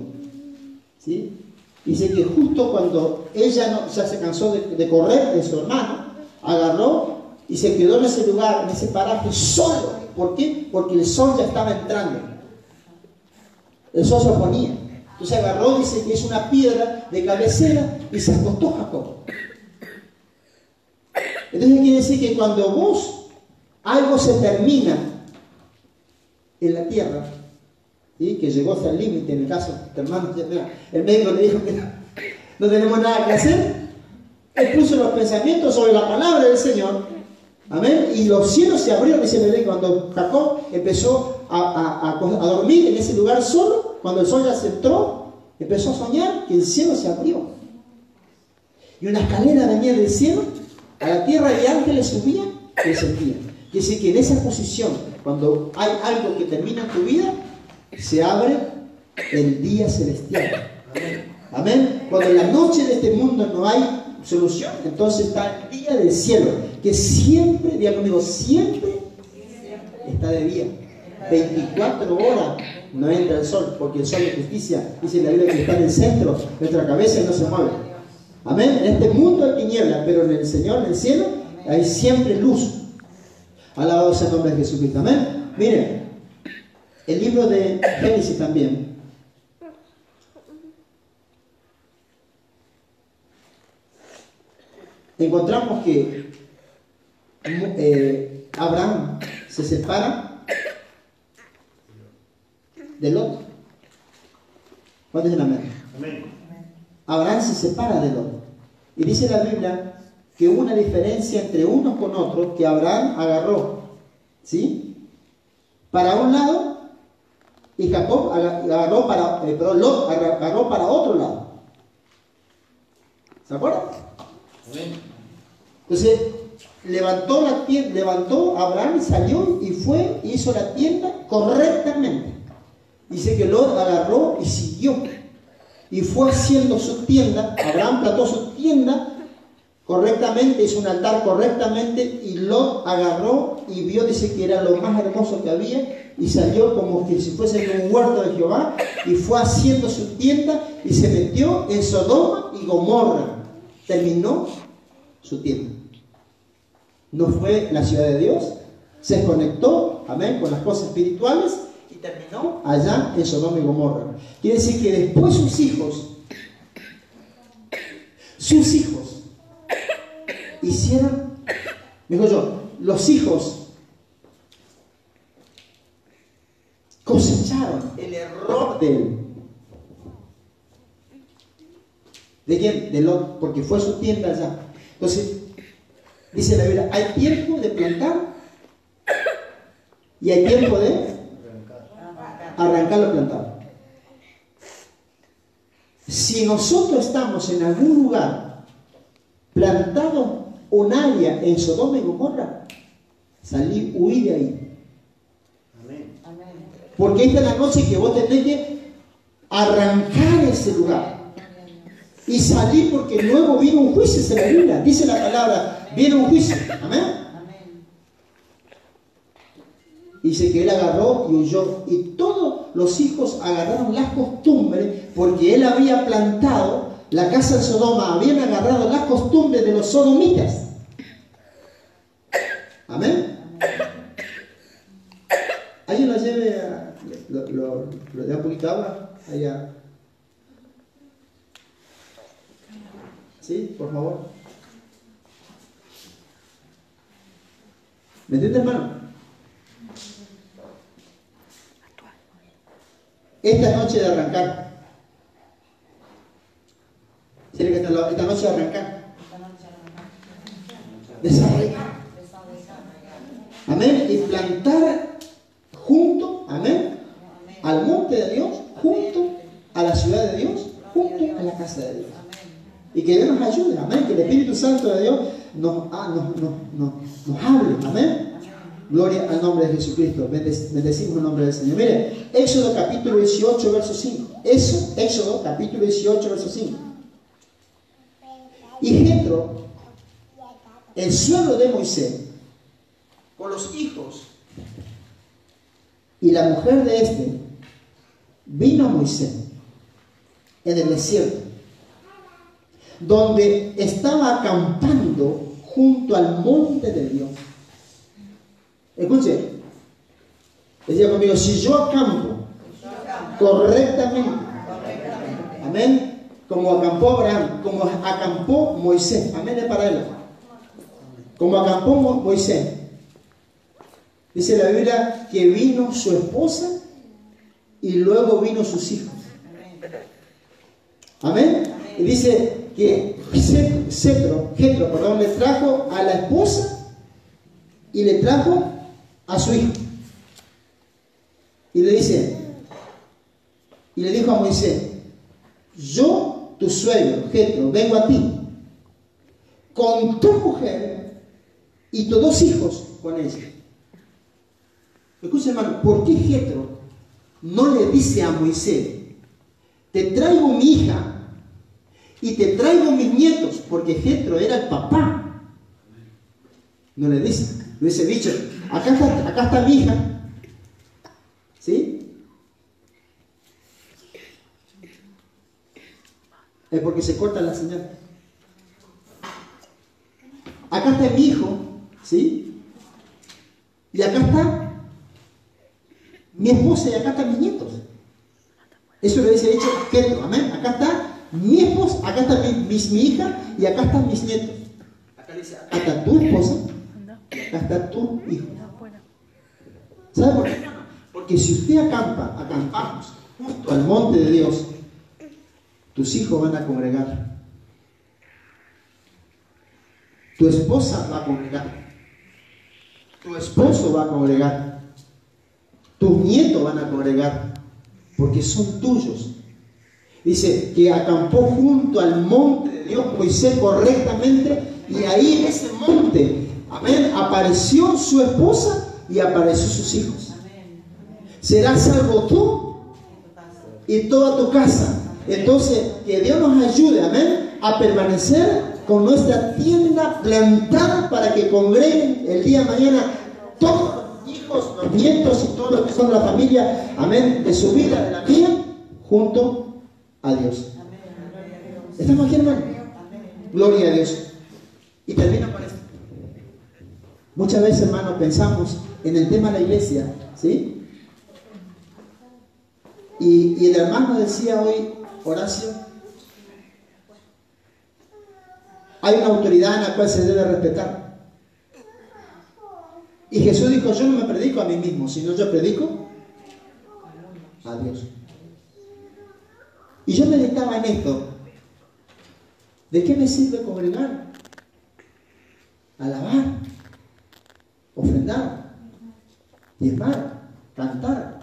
¿sí? Dice que justo cuando ella ya se cansó de correr de su hermano, agarró y se quedó en ese lugar, en ese paraje, solo. ¿Por qué? Porque el sol ya estaba entrando. El sol se oponía. Entonces agarró, dice que es una piedra de cabecera y se acostó Jacob. Entonces quiere decir que cuando algo se termina en la tierra, ¿sí? Que llegó hasta el límite, en el caso de hermano, el médico le dijo que no tenemos nada que hacer, él puso los pensamientos sobre la palabra del Señor, amén, y los cielos se abrieron, dice la Biblia, cuando Jacob empezó a dormir en ese lugar solo, cuando el sol ya se entró, empezó a soñar que el cielo se abrió y una escalera venía del cielo a la tierra y ángeles subían y descendían. Quiere decir que en esa posición, cuando hay algo que termina en tu vida, se abre el día celestial. Amén. Cuando en la noche de este mundo no hay solución, entonces está el día del cielo, que siempre, diga conmigo, siempre está de día. 24 horas no entra el sol, porque el sol es justicia. Dice la Biblia que está en el centro de nuestra cabeza y no se mueve. Amén. En este mundo hay tinieblas, pero en el Señor, en el cielo, hay siempre luz. Alabado sea el nombre de Jesucristo. Amén. Miren, el libro de Génesis también. Encontramos que Abraham se separa de Lot. ¿Cuántos dicen amén? Amén. Abraham se separa de Lot. Y dice la Biblia que hubo una diferencia entre unos con otros que Abraham agarró, ¿sí? Para un lado y Jacob agarró Lot agarró para otro lado. ¿Se acuerdan? Entonces levantó Abraham, salió y fue y hizo la tienda correctamente. Dice que Lot agarró y siguió y fue haciendo su tienda. Abraham plantó su tienda correctamente, hizo un altar correctamente, y Lot agarró y vio, dice que era lo más hermoso que había, y salió como que si fuese en un huerto de Jehová, y fue haciendo su tienda, y se metió en Sodoma y Gomorra. Terminó su tienda. No fue la ciudad de Dios, se desconectó, amén, con las cosas espirituales, y terminó allá en Sodoma y Gomorra. Quiere decir que después sus hijos hicieron, digo yo, los hijos cosecharon el error de él. ¿De quién? De Lot, porque fue su tienda allá. Entonces, dice la Biblia, hay tiempo de plantar y hay tiempo de arrancar lo plantado. Si nosotros estamos en algún lugar plantado un área en Sodoma y Gomorra, huí de ahí. Amén. Porque esta es la noche que vos tenés que arrancar ese lugar y salir, porque luego viene un juicio. Se la Biblia dice la palabra, viene un juicio. Amén. Dice que él agarró y huyó, y todos los hijos agarraron las costumbres, porque él había plantado la casa de Sodoma, habían agarrado las costumbres de los sodomitas. Amén. ¿Alguien lo lleve a lo de un poquito agua allá? ¿Sí? Por favor. ¿Me entiendes, hermano? Esta noche de arrancar. ¿Tiene que estar esta noche de arrancar? Desarrollar. Amén. Y plantar junto, amén, al monte de Dios, junto a la ciudad de Dios, junto a la casa de Dios. Y que Dios nos ayude, amén. Que el Espíritu Santo de Dios nos hable, amén. Gloria al nombre de Jesucristo. Bendecimos el nombre del Señor. Mire, Éxodo capítulo 18, verso 5. Éxodo capítulo 18, verso 5. Y Jetro, el suegro de Moisés, con los hijos y la mujer de este, vino a Moisés en el desierto, donde estaba acampando junto al monte de Dios. Escuche, decía conmigo, si yo acampo correctamente, amén, como acampó Abraham, como acampó Moisés, amén, es para él, como acampó Moisés, dice la Biblia que vino su esposa y luego vino sus hijos, amén, y dice que Jetro, le trajo a la esposa y le trajo a su hijo, y le dice, y le dijo a Moisés, yo, tu suegro, Jetro, vengo a ti con tu mujer y tus dos hijos con ella. Escucha, hermano, ¿por qué Jetro no le dice a Moisés, te traigo mi hija y te traigo mis nietos? Porque Jetro era el papá. No le dice, le dice, bicho, acá está mi hija, ¿sí? Es porque se corta la señal. Acá está mi hijo, ¿sí? Y acá está mi esposa y acá están mis nietos. Eso le dice dicho Jetro, amén. Acá está mi esposa, acá está mi hija y acá están mis nietos. Acá dice, acá está tu esposa y acá está tu hijo. ¿Sabe por qué? Porque si usted acampamos justo al monte de Dios, tus hijos van a congregar, tu esposa va a congregar, tu esposo va a congregar, tus nietos van a congregar, porque son tuyos. Dice que acampó junto al monte de Dios Moisés correctamente, y ahí en ese monte, amén, apareció su esposa y apareció sus hijos. Serás salvo tú y toda tu casa. Entonces, que Dios nos ayude, amén, a permanecer con nuestra tienda plantada para que congreguen el día de mañana todos los hijos, los nietos y todos los que son de la familia, amén, de su vida, de la mía, junto a Dios. ¿Estamos aquí, hermano? Gloria a Dios. Y termino con esto. Muchas veces, hermano, pensamos en el tema de la iglesia, ¿sí? Y el hermano decía hoy, Horacio, hay una autoridad en la cual se debe respetar. Y Jesús dijo, yo no me predico a mí mismo, sino yo predico a Dios. Y yo meditaba en esto. ¿De qué me sirve congregar? Alabar, ofrendar, diezmar, cantar,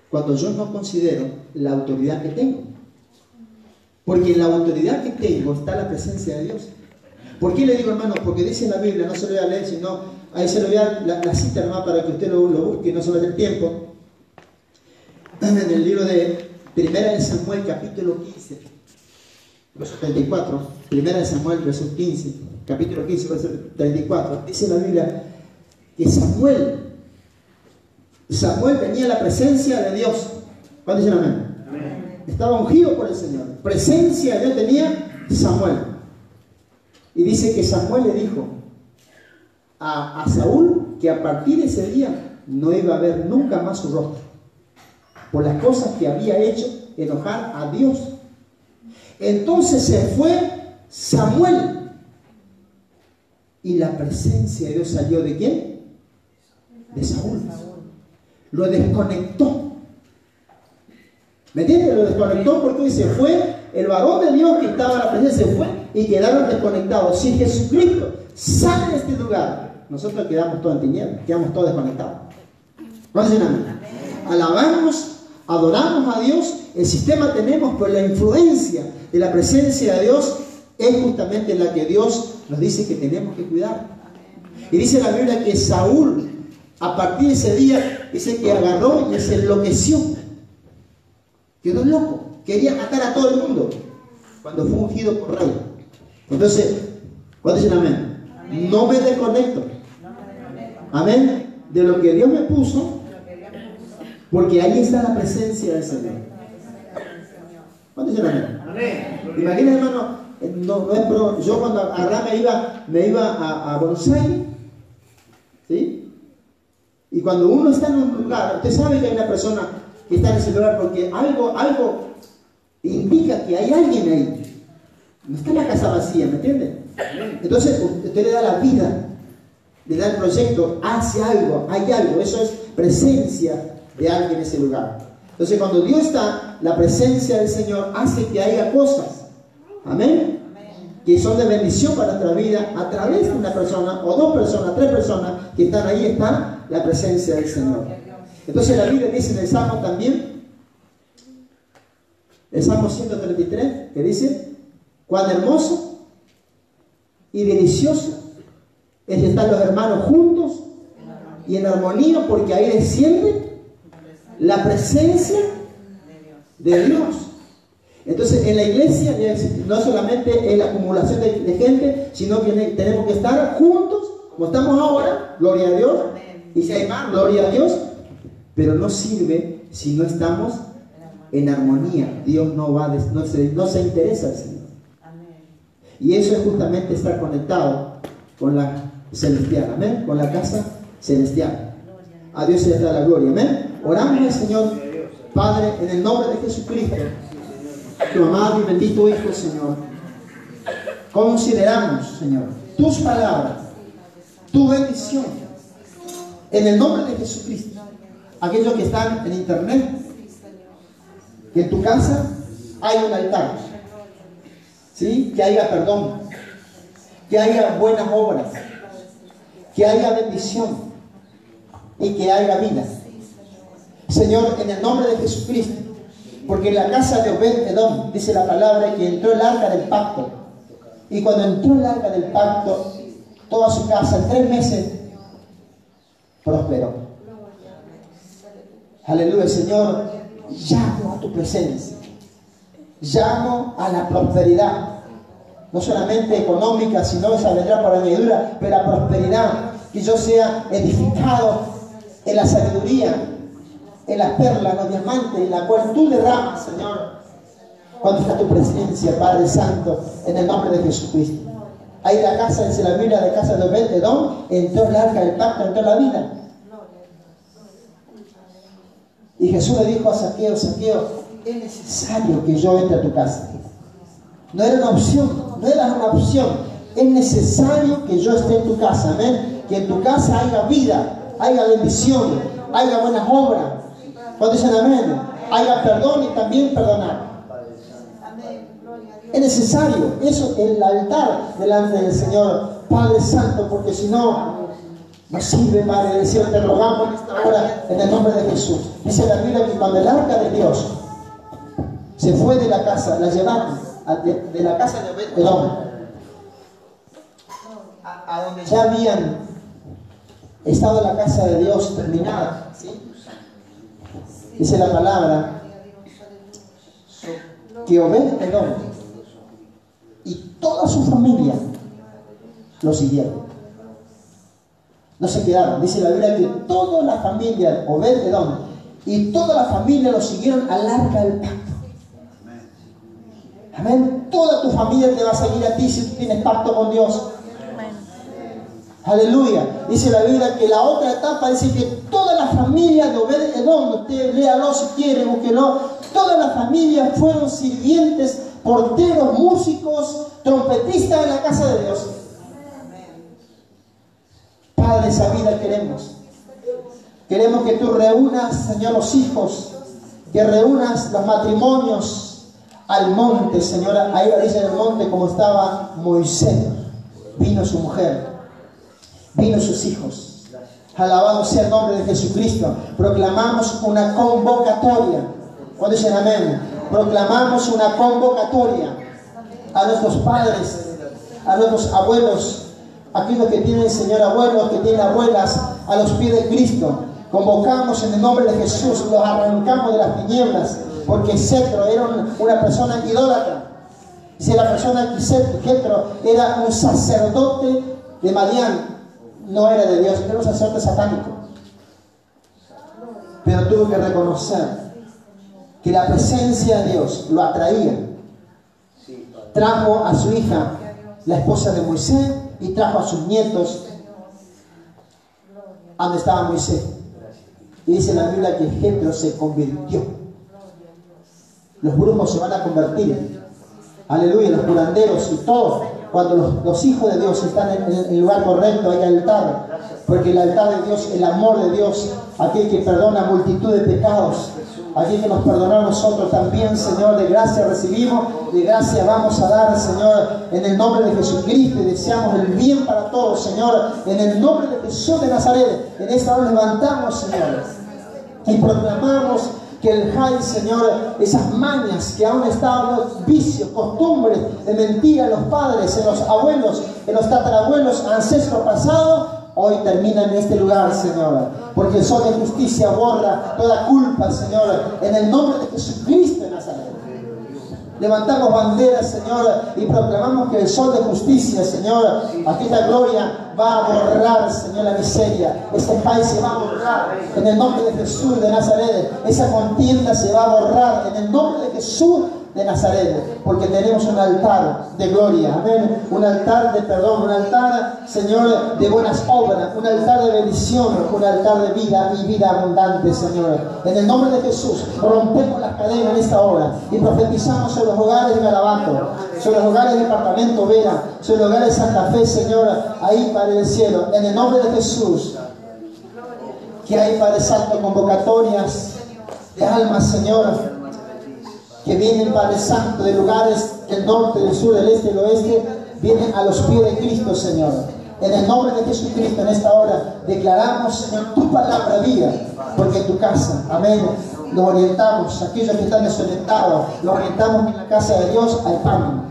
cuando yo no considero la autoridad que tengo. Porque en la autoridad que tengo está la presencia de Dios. ¿Por qué le digo, hermano? Porque dice en la Biblia, no se lo voy a leer, sino ahí se lo voy a dar la cita, hermano, para que usted lo busque y no se vaya el tiempo. En el libro de Primera de Samuel, capítulo 15, verso 34, Primera de Samuel, verso 15, capítulo 15, verso 34, dice la Biblia que Samuel tenía la presencia de Dios. ¿Cuándo dicen amén? Amén. Estaba ungido por el Señor. Presencia de Dios tenía Samuel. Y dice que Samuel le dijo a Saúl que a partir de ese día no iba a ver nunca más su rostro, por las cosas que había hecho enojar a Dios. Entonces se fue Samuel y la presencia de Dios salió ¿de quién? De Saúl. Lo desconectó. ¿Me entiendes? Lo desconectó porque hoy se fue el varón de Dios que estaba en la presencia, se fue y quedaron desconectados. Si Jesucristo sale de este lugar, nosotros quedamos todos en tinieblas, quedamos todos desconectados. ¿Cuántos dicen amén? Alabamos, adoramos a Dios, el sistema tenemos, pero la influencia de la presencia de Dios es justamente la que Dios nos dice que tenemos que cuidar. Y dice la Biblia que Saúl, a partir de ese día, dice que agarró y se enloqueció. Quedó loco, quería matar a todo el mundo cuando fue ungido por rey. Entonces, ¿cuántos dicen amén? Amén. No me desconecto. Amén. De lo que Dios me puso, porque ahí está la presencia del Señor. ¿Cuántos dicen amén? Amén. Imagínense, hermano, no es pro. Yo cuando agarraba me iba a Buenos Aires, ¿sí? Y cuando uno está en un lugar, usted sabe que hay una persona que está en ese lugar porque algo indica que hay alguien ahí. No está en la casa vacía, ¿me entiende? Entonces usted le da la vida, le da el proyecto, hace algo, hay algo. Eso es presencia de alguien en ese lugar. Entonces cuando Dios está, la presencia del Señor hace que haya cosas, amén, que son de bendición para nuestra vida a través de una persona o dos personas, tres personas que están ahí, está la presencia del Señor. Entonces la Biblia dice en el Salmo también, el Salmo 133, que dice, cuán hermoso y delicioso es estar los hermanos juntos y en armonía, porque ahí desciende la presencia de Dios. Entonces en la iglesia no solamente es la acumulación de gente, sino que tenemos que estar juntos, como estamos ahora, gloria a Dios, y si hay más, gloria a Dios, pero no sirve si no estamos en armonía. Dios no se interesa al Señor. Y eso es justamente estar conectado con la celestial, amén, con la casa celestial. A Dios se le da la gloria, amén. Oramos al Señor, Padre, en el nombre de Jesucristo, tu amado y bendito Hijo, Señor. Consideramos, Señor, tus palabras, tu bendición, en el nombre de Jesucristo. Aquellos que están en internet, que en tu casa haya un altar, ¿sí? Que haya perdón, que haya buenas obras, que haya bendición y que haya vida. Señor, en el nombre de Jesucristo, porque en la casa de Obed-Edom dice la palabra que entró el arca del pacto, y cuando entró el arca del pacto, toda su casa en 3 meses prosperó. Aleluya, Señor, llamo a tu presencia, llamo a la prosperidad, no solamente económica, sino esa vendrá por añadidura, pero la prosperidad, que yo sea edificado en la sabiduría, en las perlas, en los diamantes, en la cual tú derramas, Señor, cuando está tu presencia, Padre Santo, en el nombre de Jesucristo. Ahí la casa, dice la Biblia, de casa de Obed-Edom, entró el arca del pacto, entró la vida. Y Jesús le dijo a Zaqueo, Zaqueo, es necesario que yo entre a tu casa. No era una opción, no era una opción. Es necesario que yo esté en tu casa, amén. Que en tu casa haya vida, haya bendición, haya buenas obras. Cuando dicen amén, haya perdón y también perdonar. Es necesario, eso, el altar delante del Señor, Padre Santo, porque si no, no sirve, Padre del cielo. Te rogamos en esta hora, en el nombre de Jesús. Dice la Biblia que cuando el arca de Dios se fue de la casa, la llevaron de la casa de Obed-Edom, a donde ya habían estado la casa de Dios terminada, ¿sí? Dice la palabra que Obed-Edom y toda su familia lo siguieron. No se quedaron. Dice la Biblia que toda la familia, Obed-Edom y toda la familia lo siguieron al arca del pacto. Amén. Toda tu familia te va a seguir a ti si tú tienes pacto con Dios. Aleluya. Dice la Biblia que la otra etapa dice que toda la familia de Obed-Edom, usted léalo si quiere, búsquelo, toda la familia fueron sirvientes, porteros, músicos, trompetistas en la casa de Dios. Padre, esa vida queremos. Queremos que tú reúnas, Señor, los hijos, que reúnas los matrimonios al monte, Señora. Ahí dice en el monte como estaba Moisés. Vino su mujer, vino sus hijos. Alabado sea el nombre de Jesucristo. Proclamamos una convocatoria. Cuando dicen amén, proclamamos una convocatoria a nuestros padres, a nuestros abuelos, aquellos que tienen, Señor, abuelos, que tienen abuelas, a los pies de Cristo. Convocamos en el nombre de Jesús, los arrancamos de las tinieblas, porque Jetro era una persona idólatra. Si la persona Jetro era un sacerdote de Madián, no era de Dios, era un sacerdote satánico. Pero tuvo que reconocer que la presencia de Dios lo atraía. Trajo a su hija, la esposa de Moisés, y trajo a sus nietos a donde estaba Moisés. Y dice la Biblia que Jetro se convirtió. Los brujos se van a convertir. Aleluya, los curanderos y todos. Cuando los hijos de Dios están en el lugar correcto, hay altar. Porque el altar de Dios, el amor de Dios, aquel que perdona multitud de pecados, aquel que nos perdonó a nosotros también, Señor, de gracia recibimos, de gracia vamos a dar, Señor, en el nombre de Jesucristo, y deseamos el bien para todos, Señor, en el nombre de Jesús de Nazaret. En esta hora levantamos, Señor, y proclamamos que el Jai, Señor, esas mañas que aún estaban, los vicios, costumbres de mentira en los padres, en los abuelos, en los tatarabuelos, ancestros pasados, hoy termina en este lugar, Señor, porque el sol de justicia borra toda culpa, Señor, en el nombre de Jesucristo de Nazaret. Levantamos banderas, Señor, y proclamamos que el sol de justicia, Señor, aquella gloria va a borrar, Señor, la miseria. Este país se va a borrar en el nombre de Jesús de Nazaret. Esa contienda se va a borrar en el nombre de Jesús de Nazaret, porque tenemos un altar de gloria, amén, un altar de perdón, un altar, Señor, de buenas obras, un altar de bendición, un altar de vida y vida abundante, Señor. En el nombre de Jesús rompemos las cadenas en esta hora y profetizamos sobre los hogares de Garabato, sobre los hogares de Departamento Vera, sobre los hogares de Santa Fe, Señor, ahí, Padre del cielo, en el nombre de Jesús, que hay, Padre Santo, convocatorias de almas, Señor, que vienen, Padre Santo, de lugares del norte, del sur, del este, del oeste, vienen a los pies de Cristo, Señor. En el nombre de Jesucristo, en esta hora, declaramos, Señor, tu palabra viva, porque en tu casa, amén, los orientamos, aquellos que están desorientados, los orientamos en la casa de Dios, hay pan,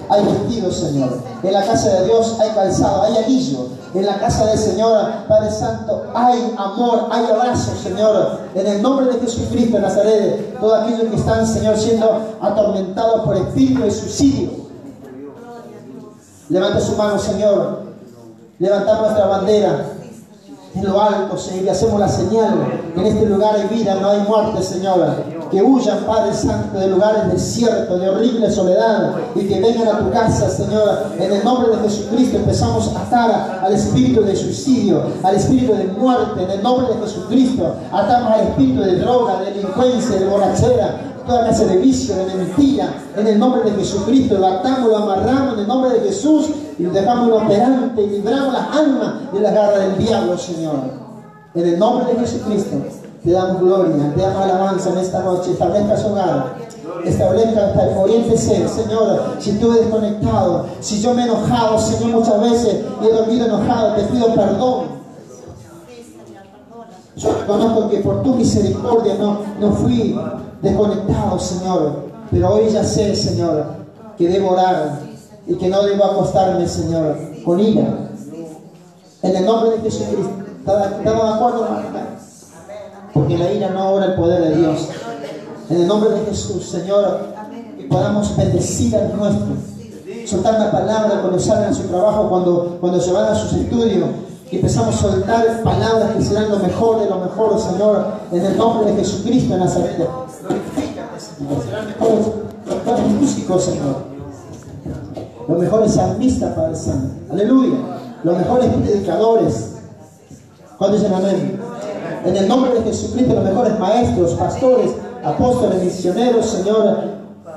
hay vestido, Señor. En la casa de Dios hay calzado, hay anillo. En la casa del Señor, Padre Santo, hay amor, hay abrazos, Señor. En el nombre de Jesucristo de Nazaret, todos aquellos que están, Señor, siendo atormentados por espíritu de suicidio, Levanta su mano, Señor. Levantamos nuestra bandera en lo alto, Señor, y hacemos la señal que en este lugar hay vida, no hay muerte, Señor. Que huyan, Padre Santo, de lugares desiertos, de horrible soledad, y que vengan a tu casa, Señor. En el nombre de Jesucristo empezamos a atar al espíritu de suicidio, al espíritu de muerte. En el nombre de Jesucristo atamos al espíritu de droga, de delincuencia, de borrachera, toda clase de vicio, de mentira. En el nombre de Jesucristo lo atamos, lo amarramos en el nombre de Jesús y lo dejamos inoperante y libramos las almas de la garra del diablo, Señor. En el nombre de Jesucristo te damos gloria, te damos alabanza en esta noche. Establezca su hogar, oriéntese, Señor. Si estuve desconectado, si yo me he enojado, Señor, muchas veces y he dormido enojado, te pido perdón. Yo reconozco que por tu misericordia no fui desconectado, Señor. Pero hoy ya sé, Señor, que debo orar y que no debo acostarme, Señor, con ira. En el nombre de Jesucristo. ¿Estamos de acuerdo, hermano? Porque la ira no obra el poder de Dios. En el nombre de Jesús, Señor, que podamos bendecir al nuestro. Soltar la palabra cuando salen a su trabajo, cuando se van a sus estudios. Y empezamos a soltar palabras que serán lo mejor de lo mejor, Señor, en el nombre de Jesucristo de Nazaret. Glorifícate, Señor. Serán los mejores músicos, Señor. Los mejores salmistas, Padre Santo. Aleluya. Los mejores predicadores. ¿Cuántos dicen amén? En el nombre de Jesucristo, los mejores maestros, pastores, apóstoles, misioneros, Señor.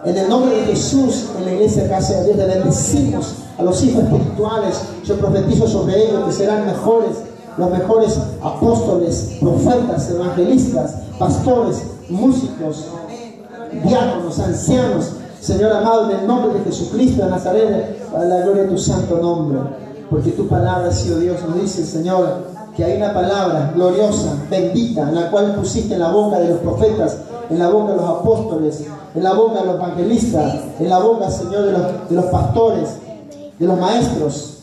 En el nombre de Jesús, en la iglesia de Casa de Dios, le bendecimos a los hijos espirituales. Yo profetizo sobre ellos que serán mejores, los mejores apóstoles, profetas, evangelistas, pastores, músicos, diáconos, ancianos. Señor amado, en el nombre de Jesucristo de Nazaret, para la gloria de tu santo nombre. Porque tu palabra, Señor Dios, nos dice, Señor, que hay una palabra gloriosa, bendita, en la cual pusiste en la boca de los profetas, en la boca de los apóstoles, en la boca de los evangelistas, en la boca, Señor, de los pastores, de los maestros,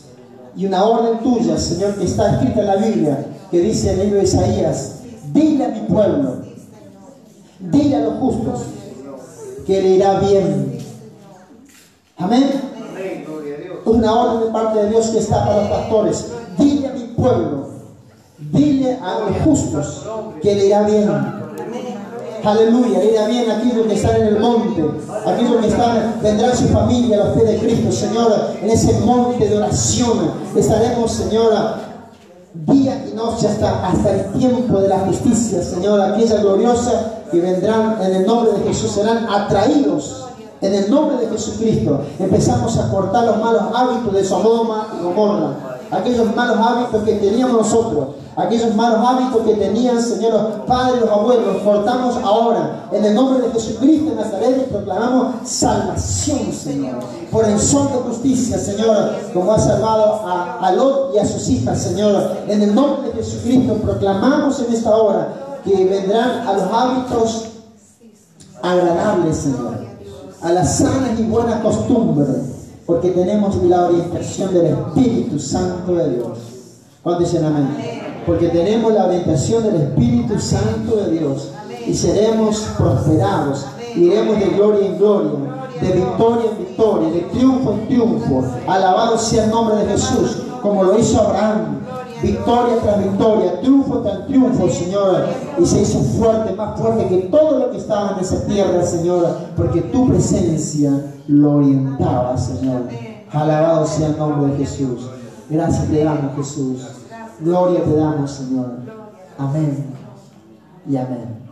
y una orden tuya, Señor, que está escrita en la Biblia, que dice en el libro de Isaías: dile a mi pueblo, dile a los justos, que le irá bien. Amén. Es una orden de parte de Dios que está para los pastores. Dile a mi pueblo, dile a los justos, que le irá bien. Aleluya, le irá bien a aquellos que están en el monte, aquellos que están, vendrán su familia a los pies de Cristo, Señor, en ese monte de oración. Estaremos, Señora, día y noche hasta el tiempo de la justicia, Señor. Aquella gloriosa que vendrán en el nombre de Jesús, serán atraídos en el nombre de Jesucristo. Empezamos a cortar los malos hábitos de Sodoma y Gomorra, aquellos malos hábitos que teníamos nosotros, aquellos malos hábitos que tenían, Señor, los padres, los abuelos. Los cortamos ahora en el nombre de Jesucristo de Nazaret y proclamamos salvación, Señor, por el sol de justicia, Señor, como ha salvado a Lot y a sus hijas, Señor. En el nombre de Jesucristo proclamamos en esta hora que vendrán a los hábitos agradables, Señor, a las sanas y buenas costumbres, porque tenemos la orientación del Espíritu Santo de Dios. ¿Cuántos dicen amén? Porque tenemos la orientación del Espíritu Santo de Dios y seremos prosperados, iremos de gloria en gloria, de victoria en victoria, de triunfo en triunfo. Alabado sea el nombre de Jesús, como lo hizo Abraham, victoria tras victoria, triunfo tras triunfo, Señor, y se hizo fuerte, más fuerte que todo lo que estaba en esa tierra, Señor, porque tu presencia lo orientaba, Señor. Alabado sea el nombre de Jesús. Gracias te damos, Jesús. Gloria te damos, Señor. Amén y amén.